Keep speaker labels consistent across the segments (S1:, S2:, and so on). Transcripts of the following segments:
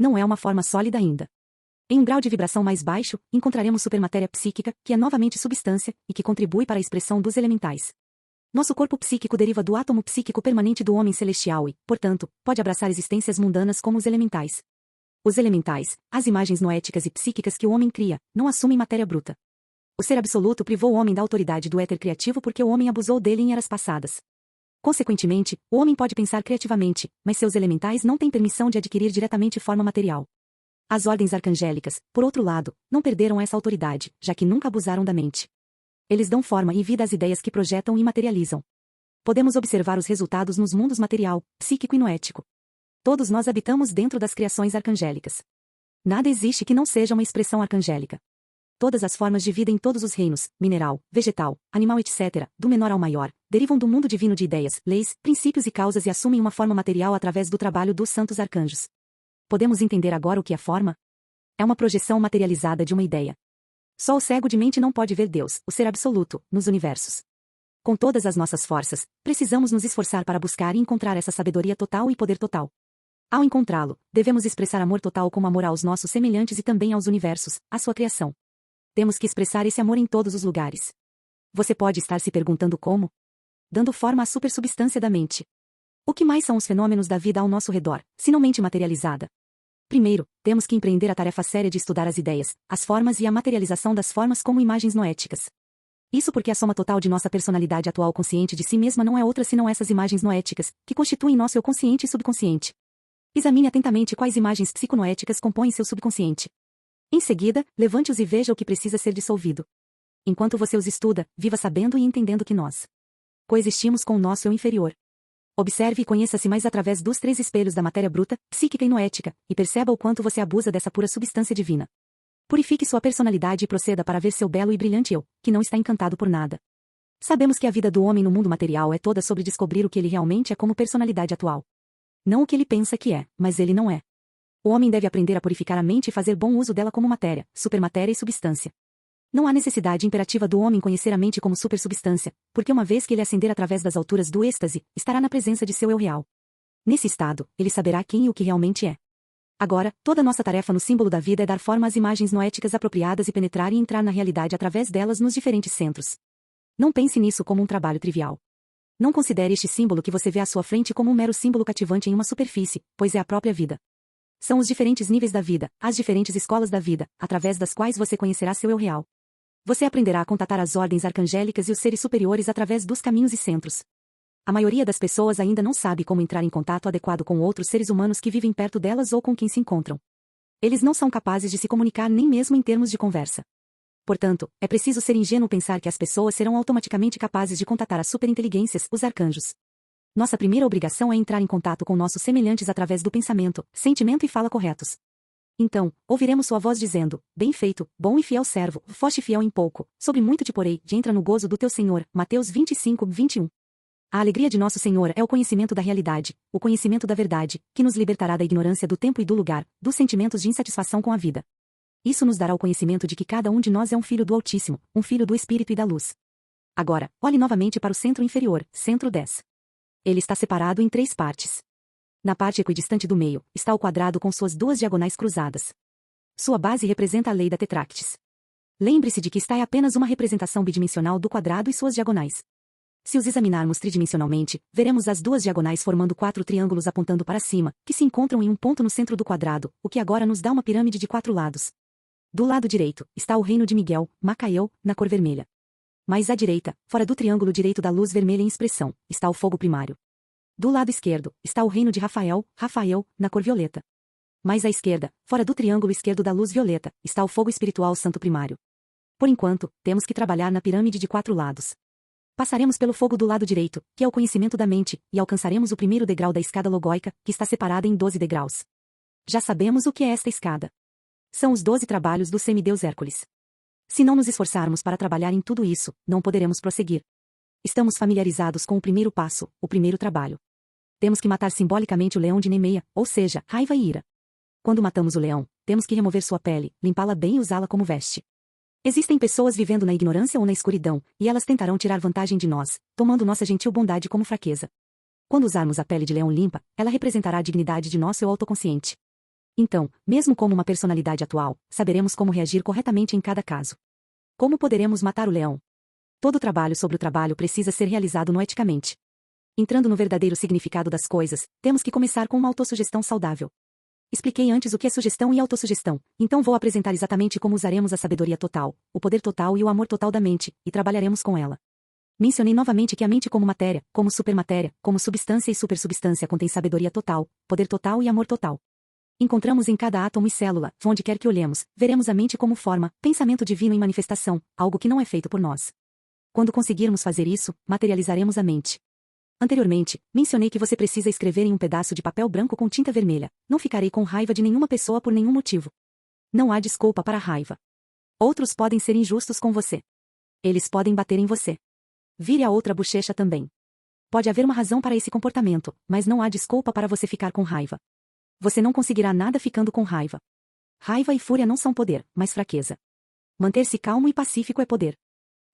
S1: não é uma forma sólida ainda. Em um grau de vibração mais baixo, encontraremos supermatéria psíquica, que é novamente substância, e que contribui para a expressão dos elementais. Nosso corpo psíquico deriva do átomo psíquico permanente do homem celestial e, portanto, pode abraçar existências mundanas como os elementais. Os elementais, as imagens noéticas e psíquicas que o homem cria, não assumem matéria bruta. O ser absoluto privou o homem da autoridade do éter criativo porque o homem abusou dele em eras passadas. Consequentemente, o homem pode pensar criativamente, mas seus elementais não têm permissão de adquirir diretamente forma material. As ordens arcangélicas, por outro lado, não perderam essa autoridade, já que nunca abusaram da mente. Eles dão forma e vida às ideias que projetam e materializam. Podemos observar os resultados nos mundos material, psíquico e noético. Todos nós habitamos dentro das criações arcangélicas. Nada existe que não seja uma expressão arcangélica. Todas as formas de vida em todos os reinos, mineral, vegetal, animal etc., do menor ao maior, derivam do mundo divino de ideias, leis, princípios e causas e assumem uma forma material através do trabalho dos santos arcanjos. Podemos entender agora o que é forma? É uma projeção materializada de uma ideia. Só o cego de mente não pode ver Deus, o ser absoluto, nos universos. Com todas as nossas forças, precisamos nos esforçar para buscar e encontrar essa sabedoria total e poder total. Ao encontrá-lo, devemos expressar amor total como amor aos nossos semelhantes e também aos universos, à sua criação. Temos que expressar esse amor em todos os lugares. Você pode estar se perguntando como? Dando forma à supersubstância da mente. O que mais são os fenômenos da vida ao nosso redor, se não mente materializada? Primeiro, temos que empreender a tarefa séria de estudar as ideias, as formas e a materialização das formas como imagens noéticas. Isso porque a soma total de nossa personalidade atual consciente de si mesma não é outra senão essas imagens noéticas, que constituem nosso eu consciente e subconsciente. Examine atentamente quais imagens psiconoéticas compõem seu subconsciente. Em seguida, levante-os e veja o que precisa ser dissolvido. Enquanto você os estuda, viva sabendo e entendendo que nós coexistimos com o nosso eu inferior. Observe e conheça-se mais através dos 3 espelhos da matéria bruta, psíquica e noética, e perceba o quanto você abusa dessa pura substância divina. Purifique sua personalidade e proceda para ver seu belo e brilhante eu, que não está encantado por nada. Sabemos que a vida do homem no mundo material é toda sobre descobrir o que ele realmente é como personalidade atual. Não o que ele pensa que é, mas ele não é. O homem deve aprender a purificar a mente e fazer bom uso dela como matéria, supermatéria e substância. Não há necessidade imperativa do homem conhecer a mente como supersubstância, porque uma vez que ele ascender através das alturas do êxtase, estará na presença de seu eu real. Nesse estado, ele saberá quem e o que realmente é. Agora, toda nossa tarefa no símbolo da vida é dar forma às imagens noéticas apropriadas e penetrar e entrar na realidade através delas nos diferentes centros. Não pense nisso como um trabalho trivial. Não considere este símbolo que você vê à sua frente como um mero símbolo cativante em uma superfície, pois é a própria vida. São os diferentes níveis da vida, as diferentes escolas da vida, através das quais você conhecerá seu eu real. Você aprenderá a contatar as ordens arcangélicas e os seres superiores através dos caminhos e centros. A maioria das pessoas ainda não sabe como entrar em contato adequado com outros seres humanos que vivem perto delas ou com quem se encontram. Eles não são capazes de se comunicar nem mesmo em termos de conversa. Portanto, é preciso ser ingênuo pensar que as pessoas serão automaticamente capazes de contatar as superinteligências, os arcanjos. Nossa primeira obrigação é entrar em contato com nossos semelhantes através do pensamento, sentimento e fala corretos. Então, ouviremos sua voz dizendo, bem feito, bom e fiel servo, foste fiel em pouco, sobre muito te porei, entra no gozo do teu Senhor, Mateus 25, 21. A alegria de nosso Senhor é o conhecimento da realidade, o conhecimento da verdade, que nos libertará da ignorância do tempo e do lugar, dos sentimentos de insatisfação com a vida. Isso nos dará o conhecimento de que cada um de nós é um filho do Altíssimo, um filho do Espírito e da Luz. Agora, olhe novamente para o centro inferior, centro 10. Ele está separado em 3 partes. Na parte equidistante do meio, está o quadrado com suas 2 diagonais cruzadas. Sua base representa a lei da tetractis. Lembre-se de que esta é apenas uma representação bidimensional do quadrado e suas diagonais. Se os examinarmos tridimensionalmente, veremos as 2 diagonais formando 4 triângulos apontando para cima, que se encontram em um ponto no centro do quadrado, o que agora nos dá uma pirâmide de 4 lados. Do lado direito, está o reino de Miguel, Macael, na cor vermelha. Mais à direita, fora do triângulo direito da luz vermelha em expressão, está o fogo primário. Do lado esquerdo, está o reino de Rafael, Rafael, na cor violeta. Mais à esquerda, fora do triângulo esquerdo da luz violeta, está o fogo espiritual santo primário. Por enquanto, temos que trabalhar na pirâmide de 4 lados. Passaremos pelo fogo do lado direito, que é o conhecimento da mente, e alcançaremos o primeiro degrau da escada logóica, que está separada em 12 degraus. Já sabemos o que é esta escada. São os 12 trabalhos do semideus Hércules. Se não nos esforçarmos para trabalhar em tudo isso, não poderemos prosseguir. Estamos familiarizados com o primeiro passo, o primeiro trabalho. Temos que matar simbolicamente o leão de Nemeia, ou seja, raiva e ira. Quando matamos o leão, temos que remover sua pele, limpá-la bem e usá-la como veste. Existem pessoas vivendo na ignorância ou na escuridão, e elas tentarão tirar vantagem de nós, tomando nossa gentil bondade como fraqueza. Quando usarmos a pele de leão limpa, ela representará a dignidade de nosso eu autoconsciente. Então, mesmo como uma personalidade atual, saberemos como reagir corretamente em cada caso. Como poderemos matar o leão? Todo trabalho sobre o trabalho precisa ser realizado noeticamente. Entrando no verdadeiro significado das coisas, temos que começar com uma autossugestão saudável. Expliquei antes o que é sugestão e autossugestão, então vou apresentar exatamente como usaremos a sabedoria total, o poder total e o amor total da mente, e trabalharemos com ela. Mencionei novamente que a mente como matéria, como supermatéria, como substância e supersubstância contém sabedoria total, poder total e amor total. Encontramos em cada átomo e célula, onde quer que olhemos, veremos a mente como forma, pensamento divino em manifestação, algo que não é feito por nós. Quando conseguirmos fazer isso, materializaremos a mente. Anteriormente, mencionei que você precisa escrever em um pedaço de papel branco com tinta vermelha. Não ficarei com raiva de nenhuma pessoa por nenhum motivo. Não há desculpa para a raiva. Outros podem ser injustos com você. Eles podem bater em você. Vire a outra bochecha também. Pode haver uma razão para esse comportamento, mas não há desculpa para você ficar com raiva. Você não conseguirá nada ficando com raiva. Raiva e fúria não são poder, mas fraqueza. Manter-se calmo e pacífico é poder.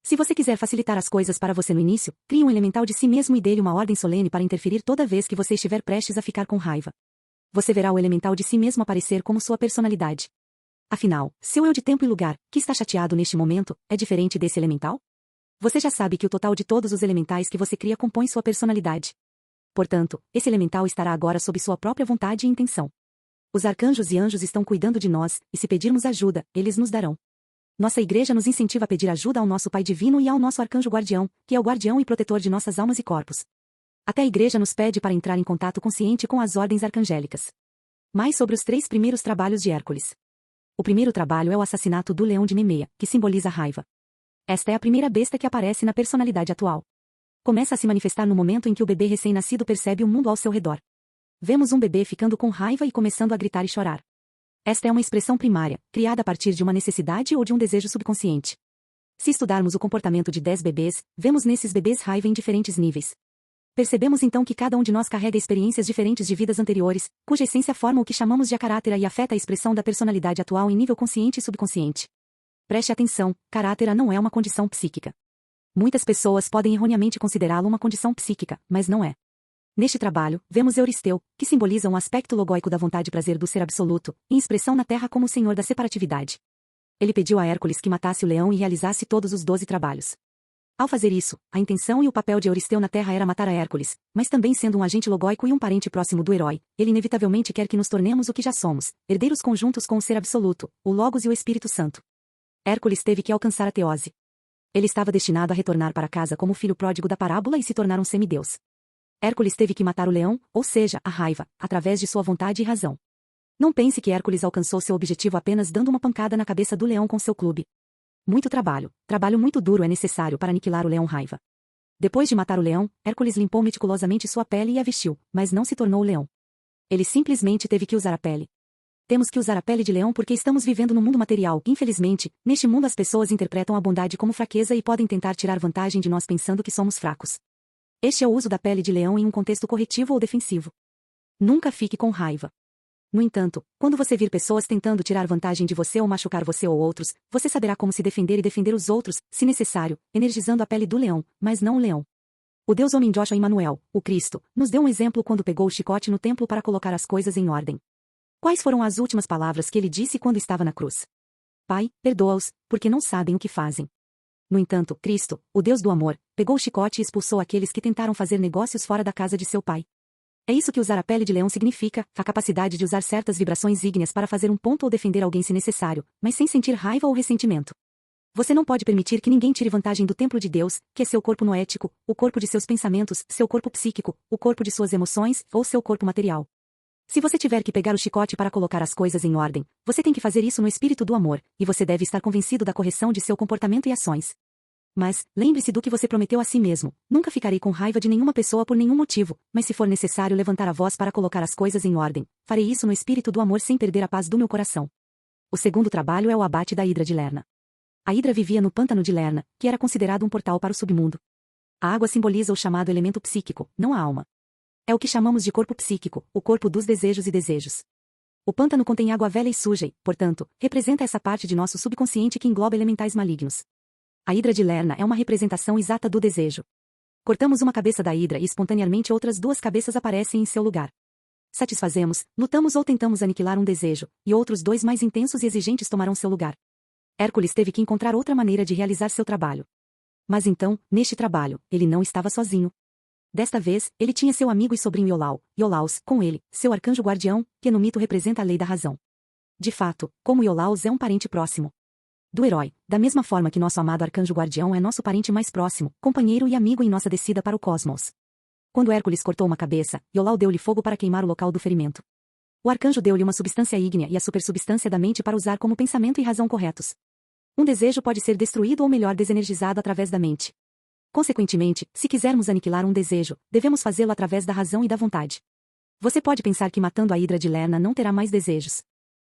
S1: Se você quiser facilitar as coisas para você no início, crie um elemental de si mesmo e dê-lhe uma ordem solene para interferir toda vez que você estiver prestes a ficar com raiva. Você verá o elemental de si mesmo aparecer como sua personalidade. Afinal, seu eu de tempo e lugar, que está chateado neste momento, é diferente desse elemental? Você já sabe que o total de todos os elementais que você cria compõe sua personalidade. Portanto, esse elemental estará agora sob sua própria vontade e intenção. Os arcanjos e anjos estão cuidando de nós, e se pedirmos ajuda, eles nos darão. Nossa igreja nos incentiva a pedir ajuda ao nosso Pai Divino e ao nosso arcanjo guardião, que é o guardião e protetor de nossas almas e corpos. Até a igreja nos pede para entrar em contato consciente com as ordens arcangélicas. Mais sobre os 3 primeiros trabalhos de Hércules. O primeiro trabalho é o assassinato do leão de Nemea, que simboliza a raiva. Esta é a primeira besta que aparece na personalidade atual. Começa a se manifestar no momento em que o bebê recém-nascido percebe o mundo ao seu redor. Vemos um bebê ficando com raiva e começando a gritar e chorar. Esta é uma expressão primária, criada a partir de uma necessidade ou de um desejo subconsciente. Se estudarmos o comportamento de 10 bebês, vemos nesses bebês raiva em diferentes níveis. Percebemos então que cada um de nós carrega experiências diferentes de vidas anteriores, cuja essência forma o que chamamos de caráter e afeta a expressão da personalidade atual em nível consciente e subconsciente. Preste atenção, caráter não é uma condição psíquica. Muitas pessoas podem erroneamente considerá-lo uma condição psíquica, mas não é. Neste trabalho, vemos Euristeu, que simboliza um aspecto logóico da vontade e prazer do ser absoluto, em expressão na Terra como o senhor da separatividade. Ele pediu a Hércules que matasse o leão e realizasse todos os 12 trabalhos. Ao fazer isso, a intenção e o papel de Euristeu na Terra era matar a Hércules, mas também sendo um agente logóico e um parente próximo do herói, ele inevitavelmente quer que nos tornemos o que já somos, herdeiros conjuntos com o ser absoluto, o Logos e o Espírito Santo. Hércules teve que alcançar a teose. Ele estava destinado a retornar para casa como o filho pródigo da parábola e se tornar um semideus. Hércules teve que matar o leão, ou seja, a raiva, através de sua vontade e razão. Não pense que Hércules alcançou seu objetivo apenas dando uma pancada na cabeça do leão com seu clube. Muito trabalho muito duro é necessário para aniquilar o leão raiva. Depois de matar o leão, Hércules limpou meticulosamente sua pele e a vestiu, mas não se tornou o leão. Ele simplesmente teve que usar a pele. Temos que usar a pele de leão porque estamos vivendo no mundo material. Infelizmente, neste mundo as pessoas interpretam a bondade como fraqueza e podem tentar tirar vantagem de nós pensando que somos fracos. Este é o uso da pele de leão em um contexto corretivo ou defensivo. Nunca fique com raiva. No entanto, quando você vir pessoas tentando tirar vantagem de você ou machucar você ou outros, você saberá como se defender e defender os outros, se necessário, energizando a pele do leão, mas não o leão. O Deus homem Joshua Emmanuel, o Cristo, nos deu um exemplo quando pegou o chicote no templo para colocar as coisas em ordem. Quais foram as últimas palavras que ele disse quando estava na cruz? Pai, perdoa-os, porque não sabem o que fazem. No entanto, Cristo, o Deus do amor, pegou o chicote e expulsou aqueles que tentaram fazer negócios fora da casa de seu pai. É isso que usar a pele de leão significa, a capacidade de usar certas vibrações ígneas para fazer um ponto ou defender alguém se necessário, mas sem sentir raiva ou ressentimento. Você não pode permitir que ninguém tire vantagem do templo de Deus, que é seu corpo noético, o corpo de seus pensamentos, seu corpo psíquico, o corpo de suas emoções, ou seu corpo material. Se você tiver que pegar o chicote para colocar as coisas em ordem, você tem que fazer isso no espírito do amor, e você deve estar convencido da correção de seu comportamento e ações. Mas, lembre-se do que você prometeu a si mesmo, nunca ficarei com raiva de nenhuma pessoa por nenhum motivo, mas se for necessário levantar a voz para colocar as coisas em ordem, farei isso no espírito do amor sem perder a paz do meu coração. O segundo trabalho é o abate da Hidra de Lerna. A Hidra vivia no pântano de Lerna, que era considerado um portal para o submundo. A água simboliza o chamado elemento psíquico, não a alma. É o que chamamos de corpo psíquico, o corpo dos desejos e desejos. O pântano contém água velha e suja e, portanto, representa essa parte de nosso subconsciente que engloba elementais malignos. A Hidra de Lerna é uma representação exata do desejo. Cortamos uma cabeça da Hidra e espontaneamente outras 2 cabeças aparecem em seu lugar. satisfazemos, lutamos ou tentamos aniquilar um desejo, e outros dois mais intensos e exigentes tomarão seu lugar. Hércules teve que encontrar outra maneira de realizar seu trabalho. Mas então, neste trabalho, ele não estava sozinho. Desta vez, ele tinha seu amigo e sobrinho Iolaus, com ele, seu arcanjo guardião, que no mito representa a lei da razão. De fato, como Iolaus é um parente próximo do herói, da mesma forma que nosso amado arcanjo guardião é nosso parente mais próximo, companheiro e amigo em nossa descida para o cosmos. Quando Hércules cortou uma cabeça, Iolau deu-lhe fogo para queimar o local do ferimento. O arcanjo deu-lhe uma substância ígnea e a supersubstância da mente para usar como pensamento e razão corretos. Um desejo pode ser destruído ou melhor desenergizado através da mente. Consequentemente, se quisermos aniquilar um desejo, devemos fazê-lo através da razão e da vontade. Você pode pensar que matando a Hidra de Lerna não terá mais desejos.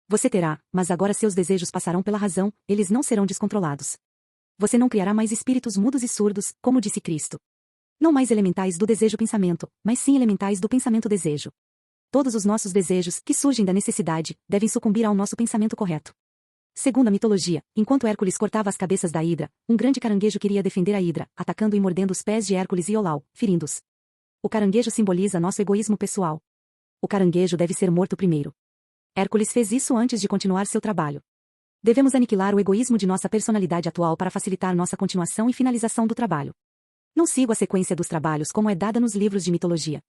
S1: Você terá, mas agora seus desejos passarão pela razão, eles não serão descontrolados. Você não criará mais espíritos mudos e surdos, como disse Cristo. Não mais elementais do desejo-pensamento, mas sim elementais do pensamento-desejo. Todos os nossos desejos, que surgem da necessidade, devem sucumbir ao nosso pensamento correto. Segundo a mitologia, enquanto Hércules cortava as cabeças da Hidra, um grande caranguejo queria defender a Hidra, atacando e mordendo os pés de Hércules e Iolau, ferindo-os. O caranguejo simboliza nosso egoísmo pessoal. O caranguejo deve ser morto primeiro. Hércules fez isso antes de continuar seu trabalho. Devemos aniquilar o egoísmo de nossa personalidade atual para facilitar nossa continuação e finalização do trabalho. Não sigo a sequência dos trabalhos como é dada nos livros de mitologia.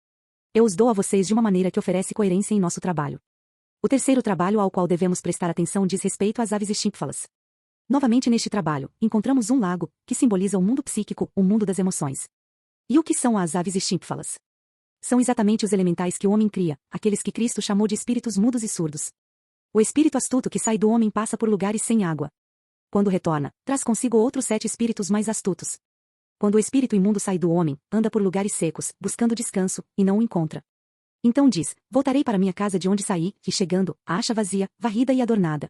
S1: Eu os dou a vocês de uma maneira que oferece coerência em nosso trabalho. O terceiro trabalho ao qual devemos prestar atenção diz respeito às aves estínfalas. Novamente neste trabalho, encontramos um lago, que simboliza o mundo psíquico, o mundo das emoções. E o que são as aves estínfalas? São exatamente os elementais que o homem cria, aqueles que Cristo chamou de espíritos mudos e surdos. O espírito astuto que sai do homem passa por lugares sem água. Quando retorna, traz consigo outros 7 espíritos mais astutos. Quando o espírito imundo sai do homem, anda por lugares secos, buscando descanso, e não o encontra. Então diz: voltarei para minha casa de onde saí, e chegando, a acha vazia, varrida e adornada.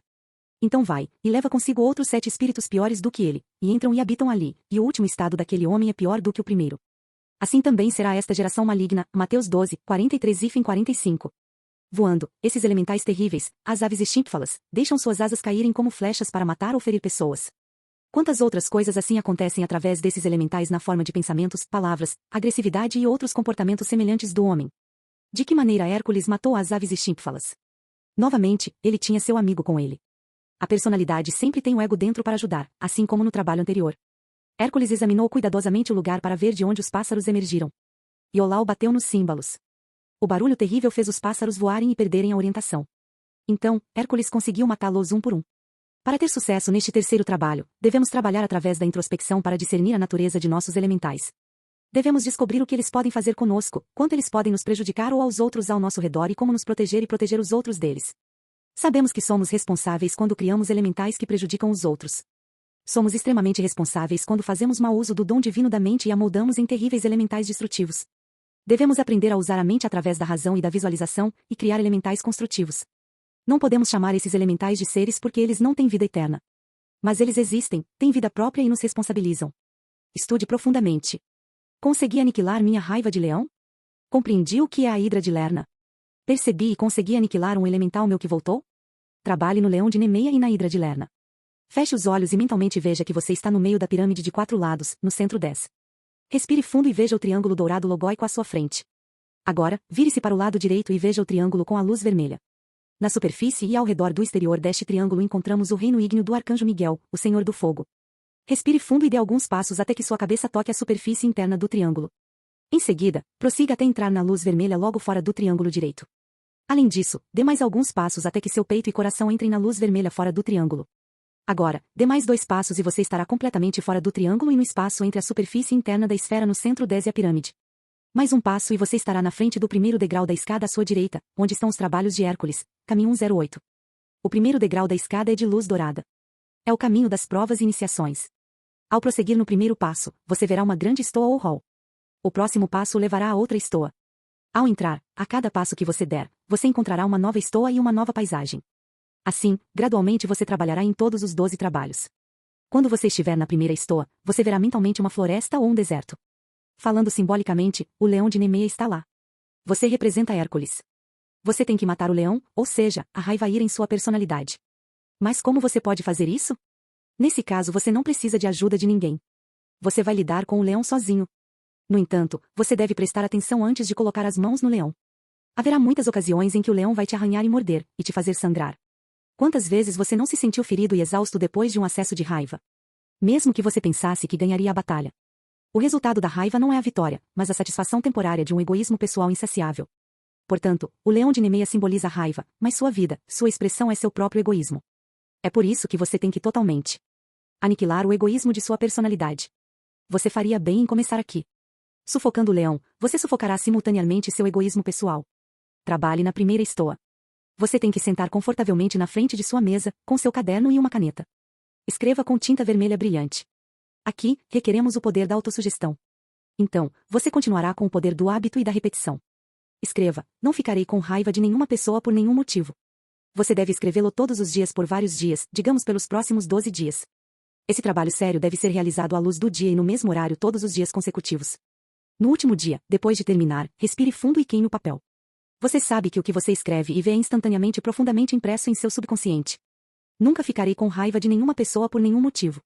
S1: Então vai, e leva consigo outros 7 espíritos piores do que ele, e entram e habitam ali, e o último estado daquele homem é pior do que o primeiro. Assim também será esta geração maligna. Mateus 12, 43 e 45. Voando, esses elementais terríveis, as aves estínfalas, deixam suas asas caírem como flechas para matar ou ferir pessoas. Quantas outras coisas assim acontecem através desses elementais na forma de pensamentos, palavras, agressividade e outros comportamentos semelhantes do homem? De que maneira Hércules matou as aves estínfalas? Novamente, ele tinha seu amigo com ele. A personalidade sempre tem o ego dentro para ajudar, assim como no trabalho anterior. Hércules examinou cuidadosamente o lugar para ver de onde os pássaros emergiram. Iolau bateu nos símbolos. O barulho terrível fez os pássaros voarem e perderem a orientação. Então, Hércules conseguiu matá-los um por um. Para ter sucesso neste terceiro trabalho, devemos trabalhar através da introspecção para discernir a natureza de nossos elementais. Devemos descobrir o que eles podem fazer conosco, quanto eles podem nos prejudicar ou aos outros ao nosso redor e como nos proteger e proteger os outros deles. Sabemos que somos responsáveis quando criamos elementais que prejudicam os outros. Somos extremamente responsáveis quando fazemos mau uso do dom divino da mente e a moldamos em terríveis elementais destrutivos. Devemos aprender a usar a mente através da razão e da visualização, e criar elementais construtivos. Não podemos chamar esses elementais de seres porque eles não têm vida eterna. Mas eles existem, têm vida própria e nos responsabilizam. Estude profundamente. Consegui aniquilar minha raiva de leão? Compreendi o que é a Hidra de Lerna. Percebi e consegui aniquilar um elemental meu que voltou? Trabalhe no leão de Nemeia e na Hidra de Lerna. Feche os olhos e mentalmente veja que você está no meio da pirâmide de 4 lados, no centro 10. Respire fundo e veja o triângulo dourado logóico à sua frente. Agora, vire-se para o lado direito e veja o triângulo com a luz vermelha. Na superfície e ao redor do exterior deste triângulo encontramos o reino ígneo do Arcanjo Miguel, o Senhor do Fogo. Respire fundo e dê alguns passos até que sua cabeça toque a superfície interna do triângulo. Em seguida, prossiga até entrar na luz vermelha logo fora do triângulo direito. Além disso, dê mais alguns passos até que seu peito e coração entrem na luz vermelha fora do triângulo. Agora, dê mais 2 passos e você estará completamente fora do triângulo e no espaço entre a superfície interna da esfera no centro 10 e a pirâmide. Mais um passo e você estará na frente do primeiro degrau da escada à sua direita, onde estão os trabalhos de Hércules, caminho 108. O primeiro degrau da escada é de luz dourada. É o caminho das provas e iniciações. Ao prosseguir no primeiro passo, você verá uma grande estoa ou hall. O próximo passo o levará a outra estoa. Ao entrar, a cada passo que você der, você encontrará uma nova estoa e uma nova paisagem. Assim, gradualmente você trabalhará em todos os 12 trabalhos. Quando você estiver na primeira estoa, você verá mentalmente uma floresta ou um deserto. Falando simbolicamente, o leão de Nemeia está lá. Você representa Hércules. Você tem que matar o leão, ou seja, a raiva ir em sua personalidade. Mas como você pode fazer isso? Nesse caso você não precisa de ajuda de ninguém. Você vai lidar com o leão sozinho. No entanto, você deve prestar atenção antes de colocar as mãos no leão. Haverá muitas ocasiões em que o leão vai te arranhar e morder, e te fazer sangrar. Quantas vezes você não se sentiu ferido e exausto depois de um acesso de raiva? Mesmo que você pensasse que ganharia a batalha. O resultado da raiva não é a vitória, mas a satisfação temporária de um egoísmo pessoal insaciável. Portanto, o leão de Nemeia simboliza a raiva, mas sua vida, sua expressão é seu próprio egoísmo. É por isso que você tem que totalmente aniquilar o egoísmo de sua personalidade. Você faria bem em começar aqui. Sufocando o leão, você sufocará simultaneamente seu egoísmo pessoal. Trabalhe na primeira estoa. Você tem que sentar confortavelmente na frente de sua mesa, com seu caderno e uma caneta. Escreva com tinta vermelha brilhante. Aqui, requeremos o poder da autossugestão. Então, você continuará com o poder do hábito e da repetição. Escreva: não ficarei com raiva de nenhuma pessoa por nenhum motivo. Você deve escrevê-lo todos os dias por vários dias, digamos pelos próximos 12 dias. Esse trabalho sério deve ser realizado à luz do dia e no mesmo horário todos os dias consecutivos. No último dia, depois de terminar, respire fundo e queime o papel. Você sabe que o que você escreve e vê é instantaneamente profundamente impresso em seu subconsciente. Nunca ficarei com raiva de nenhuma pessoa por nenhum motivo.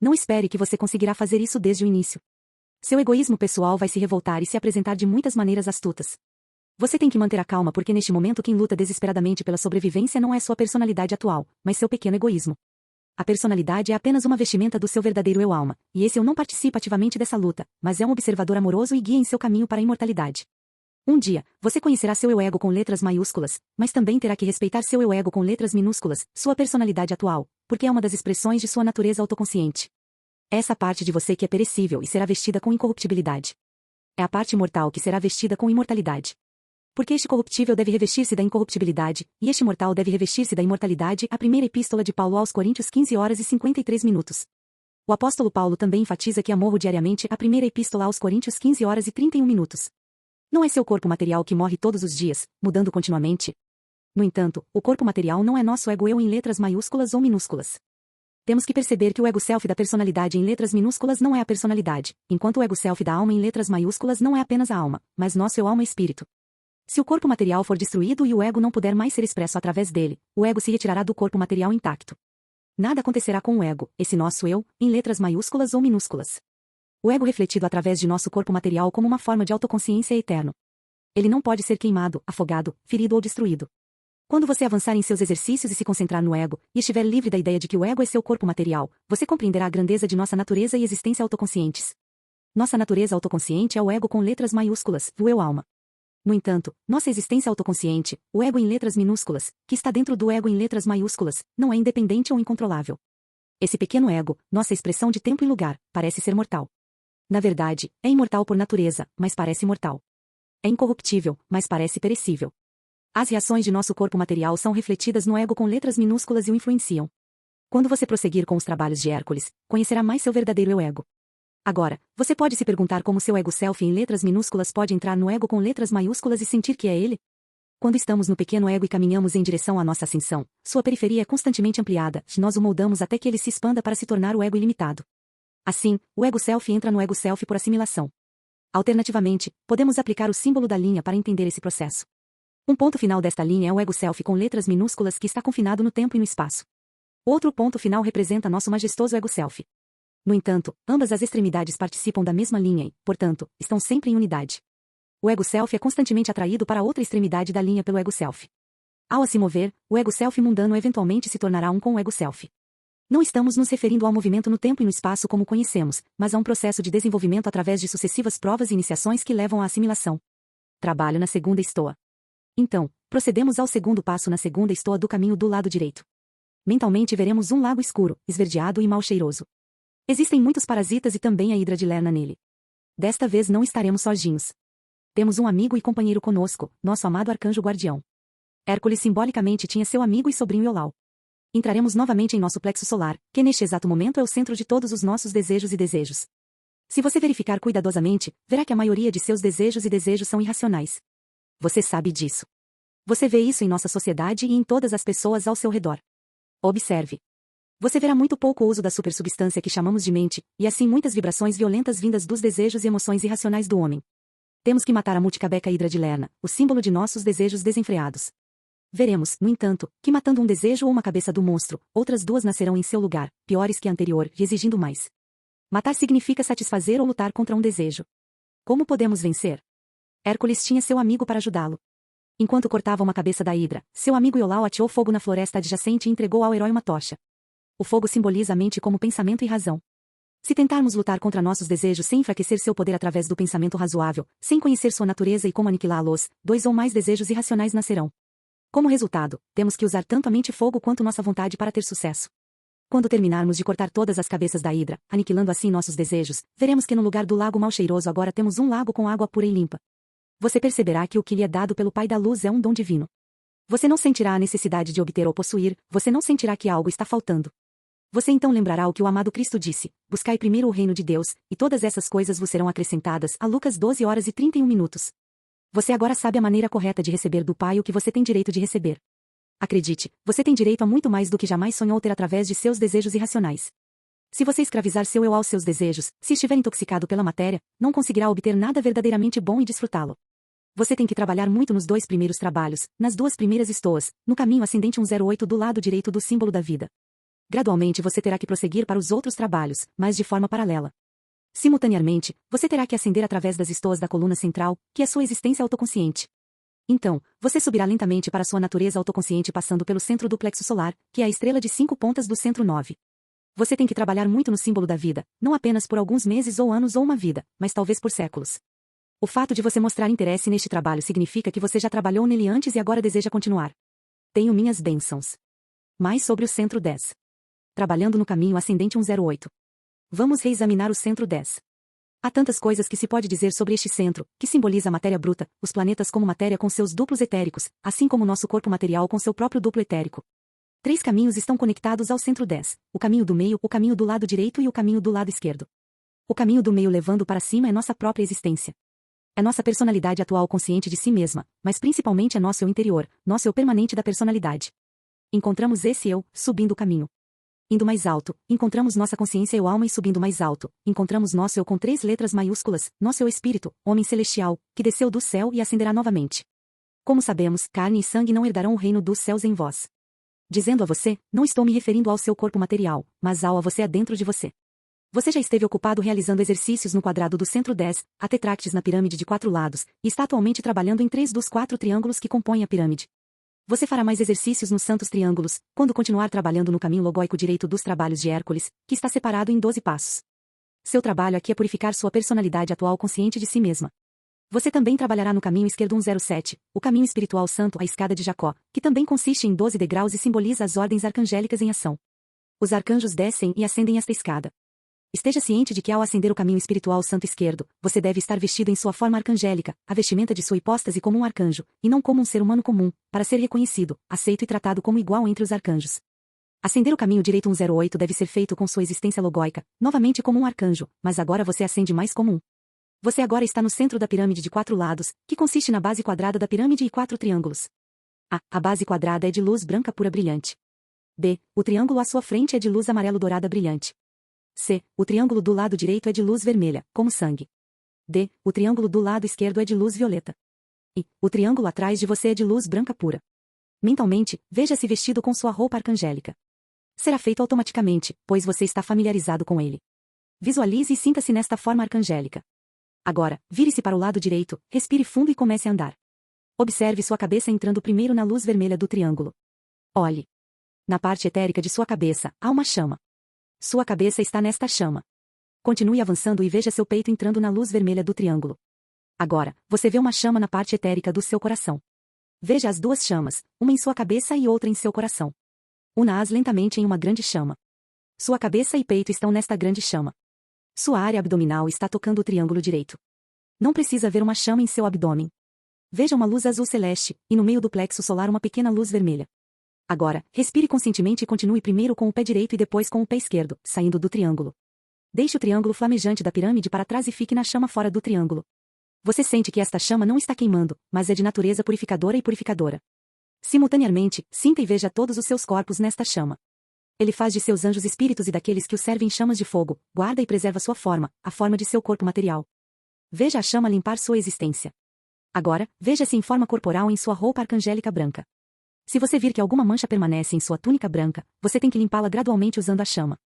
S1: Não espere que você conseguirá fazer isso desde o início. Seu egoísmo pessoal vai se revoltar e se apresentar de muitas maneiras astutas. Você tem que manter a calma porque neste momento quem luta desesperadamente pela sobrevivência não é sua personalidade atual, mas seu pequeno egoísmo. A personalidade é apenas uma vestimenta do seu verdadeiro eu-alma, e esse eu não participa ativamente dessa luta, mas é um observador amoroso e guia em seu caminho para a imortalidade. Um dia, você conhecerá seu eu-ego com letras maiúsculas, mas também terá que respeitar seu eu-ego com letras minúsculas, sua personalidade atual, porque é uma das expressões de sua natureza autoconsciente. É essa parte de você que é perecível e será vestida com incorruptibilidade. É a parte mortal que será vestida com imortalidade. Porque este corruptível deve revestir-se da incorruptibilidade, e este mortal deve revestir-se da imortalidade. A primeira epístola de Paulo aos Coríntios 15h53. O apóstolo Paulo também enfatiza que amorro diariamente. A primeira epístola aos Coríntios 15h31. Não é seu corpo material que morre todos os dias, mudando continuamente. No entanto, o corpo material não é nosso ego-eu em letras maiúsculas ou minúsculas. Temos que perceber que o ego-self da personalidade em letras minúsculas não é a personalidade, enquanto o ego-self da alma em letras maiúsculas não é apenas a alma, mas nosso eu-alma-espírito. Se o corpo material for destruído e o ego não puder mais ser expresso através dele, o ego se retirará do corpo material intacto. Nada acontecerá com o ego, esse nosso eu, em letras maiúsculas ou minúsculas. O ego refletido através de nosso corpo material como uma forma de autoconsciência é eterno. Ele não pode ser queimado, afogado, ferido ou destruído. Quando você avançar em seus exercícios e se concentrar no ego, e estiver livre da ideia de que o ego é seu corpo material, você compreenderá a grandeza de nossa natureza e existência autoconscientes. Nossa natureza autoconsciente é o ego com letras maiúsculas, o eu-alma. No entanto, nossa existência autoconsciente, o ego em letras minúsculas, que está dentro do ego em letras maiúsculas, não é independente ou incontrolável. Esse pequeno ego, nossa expressão de tempo e lugar, parece ser mortal. Na verdade, é imortal por natureza, mas parece mortal. É incorruptível, mas parece perecível. As reações de nosso corpo material são refletidas no ego com letras minúsculas e o influenciam. Quando você prosseguir com os trabalhos de Hércules, conhecerá mais seu verdadeiro eu-ego. Agora, você pode se perguntar como seu ego-self em letras minúsculas pode entrar no ego com letras maiúsculas e sentir que é ele? Quando estamos no pequeno ego e caminhamos em direção à nossa ascensão, sua periferia é constantemente ampliada, e nós o moldamos até que ele se expanda para se tornar o ego ilimitado. Assim, o ego-self entra no ego-self por assimilação. Alternativamente, podemos aplicar o símbolo da linha para entender esse processo. Um ponto final desta linha é o ego-self com letras minúsculas que está confinado no tempo e no espaço. Outro ponto final representa nosso majestoso ego-self. No entanto, ambas as extremidades participam da mesma linha e, portanto, estão sempre em unidade. O ego-self é constantemente atraído para a outra extremidade da linha pelo ego-self. Ao se mover, o ego-self mundano eventualmente se tornará um com o ego-self. Não estamos nos referindo ao movimento no tempo e no espaço como conhecemos, mas a um processo de desenvolvimento através de sucessivas provas e iniciações que levam à assimilação. Trabalho na segunda estoa. Então, procedemos ao segundo passo na segunda estoa do caminho do lado direito. Mentalmente veremos um lago escuro, esverdeado e mal cheiroso. Existem muitos parasitas e também a hidra de Lerna nele. Desta vez não estaremos sozinhos. Temos um amigo e companheiro conosco, nosso amado arcanjo guardião. Hércules simbolicamente tinha seu amigo e sobrinho Eulau. Entraremos novamente em nosso plexo solar, que neste exato momento é o centro de todos os nossos desejos e desejos. Se você verificar cuidadosamente, verá que a maioria de seus desejos e desejos são irracionais. Você sabe disso. Você vê isso em nossa sociedade e em todas as pessoas ao seu redor. Observe. Você verá muito pouco uso da supersubstância que chamamos de mente, e assim muitas vibrações violentas vindas dos desejos e emoções irracionais do homem. Temos que matar a multicabeca hidra de Lerna, o símbolo de nossos desejos desenfreados. Veremos, no entanto, que matando um desejo ou uma cabeça do monstro, outras duas nascerão em seu lugar, piores que a anterior e exigindo mais. Matar significa satisfazer ou lutar contra um desejo. Como podemos vencer? Hércules tinha seu amigo para ajudá-lo. Enquanto cortava uma cabeça da hidra, seu amigo Yolau ateou fogo na floresta adjacente e entregou ao herói uma tocha. O fogo simboliza a mente como pensamento e razão. Se tentarmos lutar contra nossos desejos sem enfraquecer seu poder através do pensamento razoável, sem conhecer sua natureza e como aniquilá-los, 2 ou mais desejos irracionais nascerão. Como resultado, temos que usar tanto a mente e fogo quanto nossa vontade para ter sucesso. Quando terminarmos de cortar todas as cabeças da hidra, aniquilando assim nossos desejos, veremos que no lugar do lago mal cheiroso agora temos um lago com água pura e limpa. Você perceberá que o que lhe é dado pelo Pai da Luz é um dom divino. Você não sentirá a necessidade de obter ou possuir, você não sentirá que algo está faltando. Você então lembrará o que o amado Cristo disse: buscai primeiro o reino de Deus, e todas essas coisas vos serão acrescentadas. A Lucas 12h31. Você agora sabe a maneira correta de receber do Pai o que você tem direito de receber. Acredite, você tem direito a muito mais do que jamais sonhou ter através de seus desejos irracionais. Se você escravizar seu eu aos seus desejos, se estiver intoxicado pela matéria, não conseguirá obter nada verdadeiramente bom e desfrutá-lo. Você tem que trabalhar muito nos 2 primeiros trabalhos, nas 2 primeiras estoas, no caminho ascendente 108 do lado direito do símbolo da vida. Gradualmente você terá que prosseguir para os outros trabalhos, mas de forma paralela. Simultaneamente, você terá que ascender através das estoas da coluna central, que é sua existência autoconsciente. Então, você subirá lentamente para sua natureza autoconsciente passando pelo centro do plexo solar, que é a estrela de 5 pontas do centro 9. Você tem que trabalhar muito no símbolo da vida, não apenas por alguns meses ou anos ou uma vida, mas talvez por séculos. O fato de você mostrar interesse neste trabalho significa que você já trabalhou nele antes e agora deseja continuar. Tenho minhas bênçãos. Mais sobre o centro 10. Trabalhando no caminho ascendente 108. Vamos reexaminar o centro 10. Há tantas coisas que se pode dizer sobre este centro, que simboliza a matéria bruta, os planetas como matéria com seus duplos etéricos, assim como nosso corpo material com seu próprio duplo etérico. 3 caminhos estão conectados ao centro 10, o caminho do meio, o caminho do lado direito e o caminho do lado esquerdo. O caminho do meio levando para cima é nossa própria existência. É nossa personalidade atual consciente de si mesma, mas principalmente é nosso eu interior, nosso eu permanente da personalidade. Encontramos esse eu, subindo o caminho. Indo mais alto, encontramos nossa consciência eu alma e subindo mais alto, encontramos nosso eu com 3 letras maiúsculas, nosso eu espírito, homem celestial, que desceu do céu e ascenderá novamente. Como sabemos, carne e sangue não herdarão o reino dos céus em vós. Dizendo a você, não estou me referindo ao seu corpo material, mas ao a você dentro de você. Você já esteve ocupado realizando exercícios no quadrado do centro 10, a tetráctis na pirâmide de 4 lados, e está atualmente trabalhando em 3 dos 4 triângulos que compõem a pirâmide. Você fará mais exercícios nos santos triângulos, quando continuar trabalhando no caminho logóico direito dos trabalhos de Hércules, que está separado em 12 passos. Seu trabalho aqui é purificar sua personalidade atual consciente de si mesma. Você também trabalhará no caminho esquerdo 107, o caminho espiritual santo, a escada de Jacó, que também consiste em 12 degraus e simboliza as ordens arcangélicas em ação. Os arcanjos descem e ascendem esta escada. Esteja ciente de que ao ascender o caminho espiritual santo esquerdo, você deve estar vestido em sua forma arcangélica, a vestimenta de sua hipóstase como um arcanjo, e não como um ser humano comum, para ser reconhecido, aceito e tratado como igual entre os arcanjos. Ascender o caminho direito 108 deve ser feito com sua existência logóica, novamente como um arcanjo, mas agora você ascende mais como um. Você agora está no centro da pirâmide de 4 lados, que consiste na base quadrada da pirâmide e 4 triângulos. A base quadrada é de luz branca pura brilhante. B. O triângulo à sua frente é de luz amarelo dourada brilhante. C. O triângulo do lado direito é de luz vermelha, como sangue. D. O triângulo do lado esquerdo é de luz violeta. E. O triângulo atrás de você é de luz branca pura. Mentalmente, veja-se vestido com sua roupa arcangélica. Será feito automaticamente, pois você está familiarizado com ele. Visualize e sinta-se nesta forma arcangélica. Agora, vire-se para o lado direito, respire fundo e comece a andar. Observe sua cabeça entrando primeiro na luz vermelha do triângulo. Olhe. Na parte etérica de sua cabeça, há uma chama. Sua cabeça está nesta chama. Continue avançando e veja seu peito entrando na luz vermelha do triângulo. Agora, você vê uma chama na parte etérica do seu coração. Veja as 2 chamas, uma em sua cabeça e outra em seu coração. Una-as lentamente em uma grande chama. Sua cabeça e peito estão nesta grande chama. Sua área abdominal está tocando o triângulo direito. Não precisa ver uma chama em seu abdômen. Veja uma luz azul celeste, e no meio do plexo solar uma pequena luz vermelha. Agora, respire conscientemente e continue primeiro com o pé direito e depois com o pé esquerdo, saindo do triângulo. Deixe o triângulo flamejante da pirâmide para trás e fique na chama fora do triângulo. Você sente que esta chama não está queimando, mas é de natureza purificadora e purificadora. Simultaneamente, sinta e veja todos os seus corpos nesta chama. Ele faz de seus anjos espíritos e daqueles que o servem chamas de fogo, guarda e preserva sua forma, a forma de seu corpo material. Veja a chama limpar sua existência. Agora, veja-se em forma corporal em sua roupa arcangélica branca. Se você vir que alguma mancha permanece em sua túnica branca, você tem que limpá-la gradualmente usando a chama.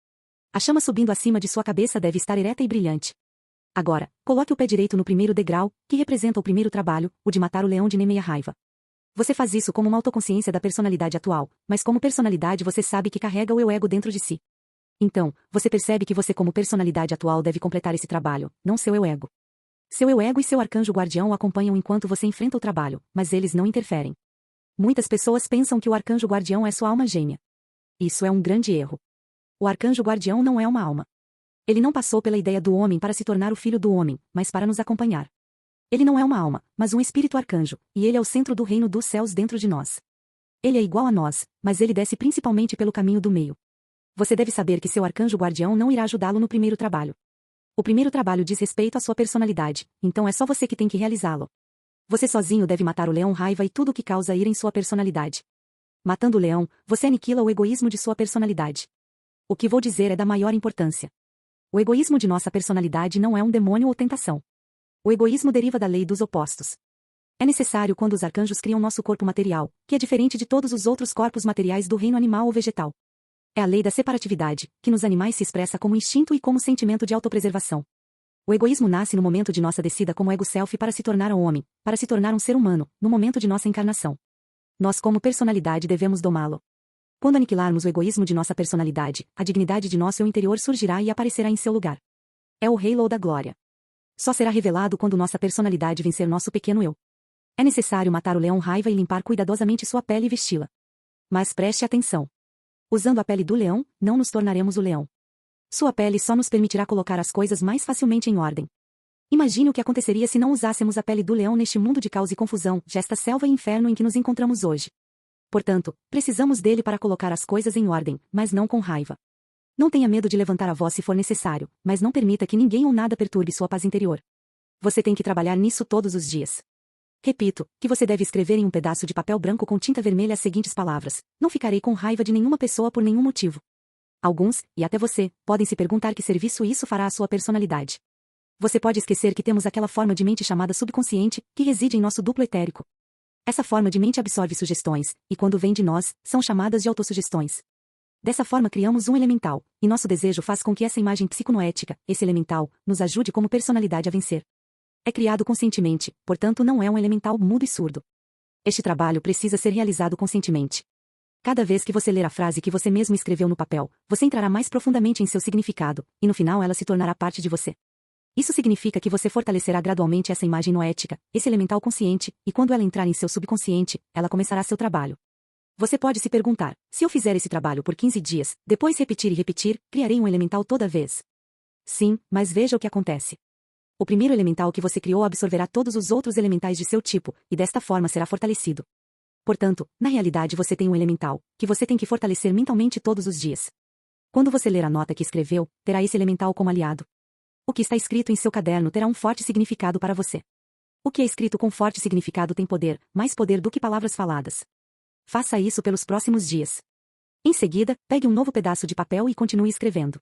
S1: A chama subindo acima de sua cabeça deve estar ereta e brilhante. Agora, coloque o pé direito no primeiro degrau, que representa o primeiro trabalho, o de matar o leão de Nemeia raiva. Você faz isso como uma autoconsciência da personalidade atual, mas como personalidade você sabe que carrega o eu ego dentro de si. Então, você percebe que você como personalidade atual deve completar esse trabalho, não seu eu ego. Seu eu ego e seu arcanjo guardião o acompanham enquanto você enfrenta o trabalho, mas eles não interferem. Muitas pessoas pensam que o arcanjo guardião é sua alma gêmea. Isso é um grande erro. O arcanjo guardião não é uma alma. Ele não passou pela ideia do homem para se tornar o filho do homem, mas para nos acompanhar. Ele não é uma alma, mas um espírito arcanjo, e ele é o centro do reino dos céus dentro de nós. Ele é igual a nós, mas ele desce principalmente pelo caminho do meio. Você deve saber que seu arcanjo guardião não irá ajudá-lo no primeiro trabalho. O primeiro trabalho diz respeito à sua personalidade, então é só você que tem que realizá-lo. Você sozinho deve matar o leão raiva e tudo o que causa ira em sua personalidade. Matando o leão, você aniquila o egoísmo de sua personalidade. O que vou dizer é da maior importância. O egoísmo de nossa personalidade não é um demônio ou tentação. O egoísmo deriva da lei dos opostos. É necessário quando os arcanjos criam nosso corpo material, que é diferente de todos os outros corpos materiais do reino animal ou vegetal. É a lei da separatividade, que nos animais se expressa como instinto e como sentimento de autopreservação. O egoísmo nasce no momento de nossa descida como ego-self para se tornar um homem, para se tornar um ser humano, no momento de nossa encarnação. Nós como personalidade devemos domá-lo. Quando aniquilarmos o egoísmo de nossa personalidade, a dignidade de nosso eu interior surgirá e aparecerá em seu lugar. É o Halo da glória. Só será revelado quando nossa personalidade vencer nosso pequeno eu. É necessário matar o leão raiva e limpar cuidadosamente sua pele e vesti-la. Mas preste atenção. Usando a pele do leão, não nos tornaremos o leão. Sua pele só nos permitirá colocar as coisas mais facilmente em ordem. Imagine o que aconteceria se não usássemos a pele do leão neste mundo de caos e confusão, esta selva e inferno em que nos encontramos hoje. Portanto, precisamos dele para colocar as coisas em ordem, mas não com raiva. Não tenha medo de levantar a voz se for necessário, mas não permita que ninguém ou nada perturbe sua paz interior. Você tem que trabalhar nisso todos os dias. Repito, que você deve escrever em um pedaço de papel branco com tinta vermelha as seguintes palavras: não ficarei com raiva de nenhuma pessoa por nenhum motivo. Alguns, e até você, podem se perguntar que serviço isso fará à sua personalidade. Você pode esquecer que temos aquela forma de mente chamada subconsciente, que reside em nosso duplo etérico. Essa forma de mente absorve sugestões, e quando vem de nós, são chamadas de autossugestões. Dessa forma criamos um elemental, e nosso desejo faz com que essa imagem psiconoética, esse elemental, nos ajude como personalidade a vencer. É criado conscientemente, portanto não é um elemental mudo e surdo. Este trabalho precisa ser realizado conscientemente. Cada vez que você ler a frase que você mesmo escreveu no papel, você entrará mais profundamente em seu significado, e no final ela se tornará parte de você. Isso significa que você fortalecerá gradualmente essa imagem noética, esse elemental consciente, e quando ela entrar em seu subconsciente, ela começará seu trabalho. Você pode se perguntar: se eu fizer esse trabalho por 15 dias, depois repetir e repetir, criarei um elemental toda vez? Sim, mas veja o que acontece. O primeiro elemental que você criou absorverá todos os outros elementais de seu tipo, e desta forma será fortalecido. Portanto, na realidade você tem um elemental, que você tem que fortalecer mentalmente todos os dias. Quando você ler a nota que escreveu, terá esse elemental como aliado. O que está escrito em seu caderno terá um forte significado para você. O que é escrito com forte significado tem poder, mais poder do que palavras faladas. Faça isso pelos próximos dias. Em seguida, pegue um novo pedaço de papel e continue escrevendo.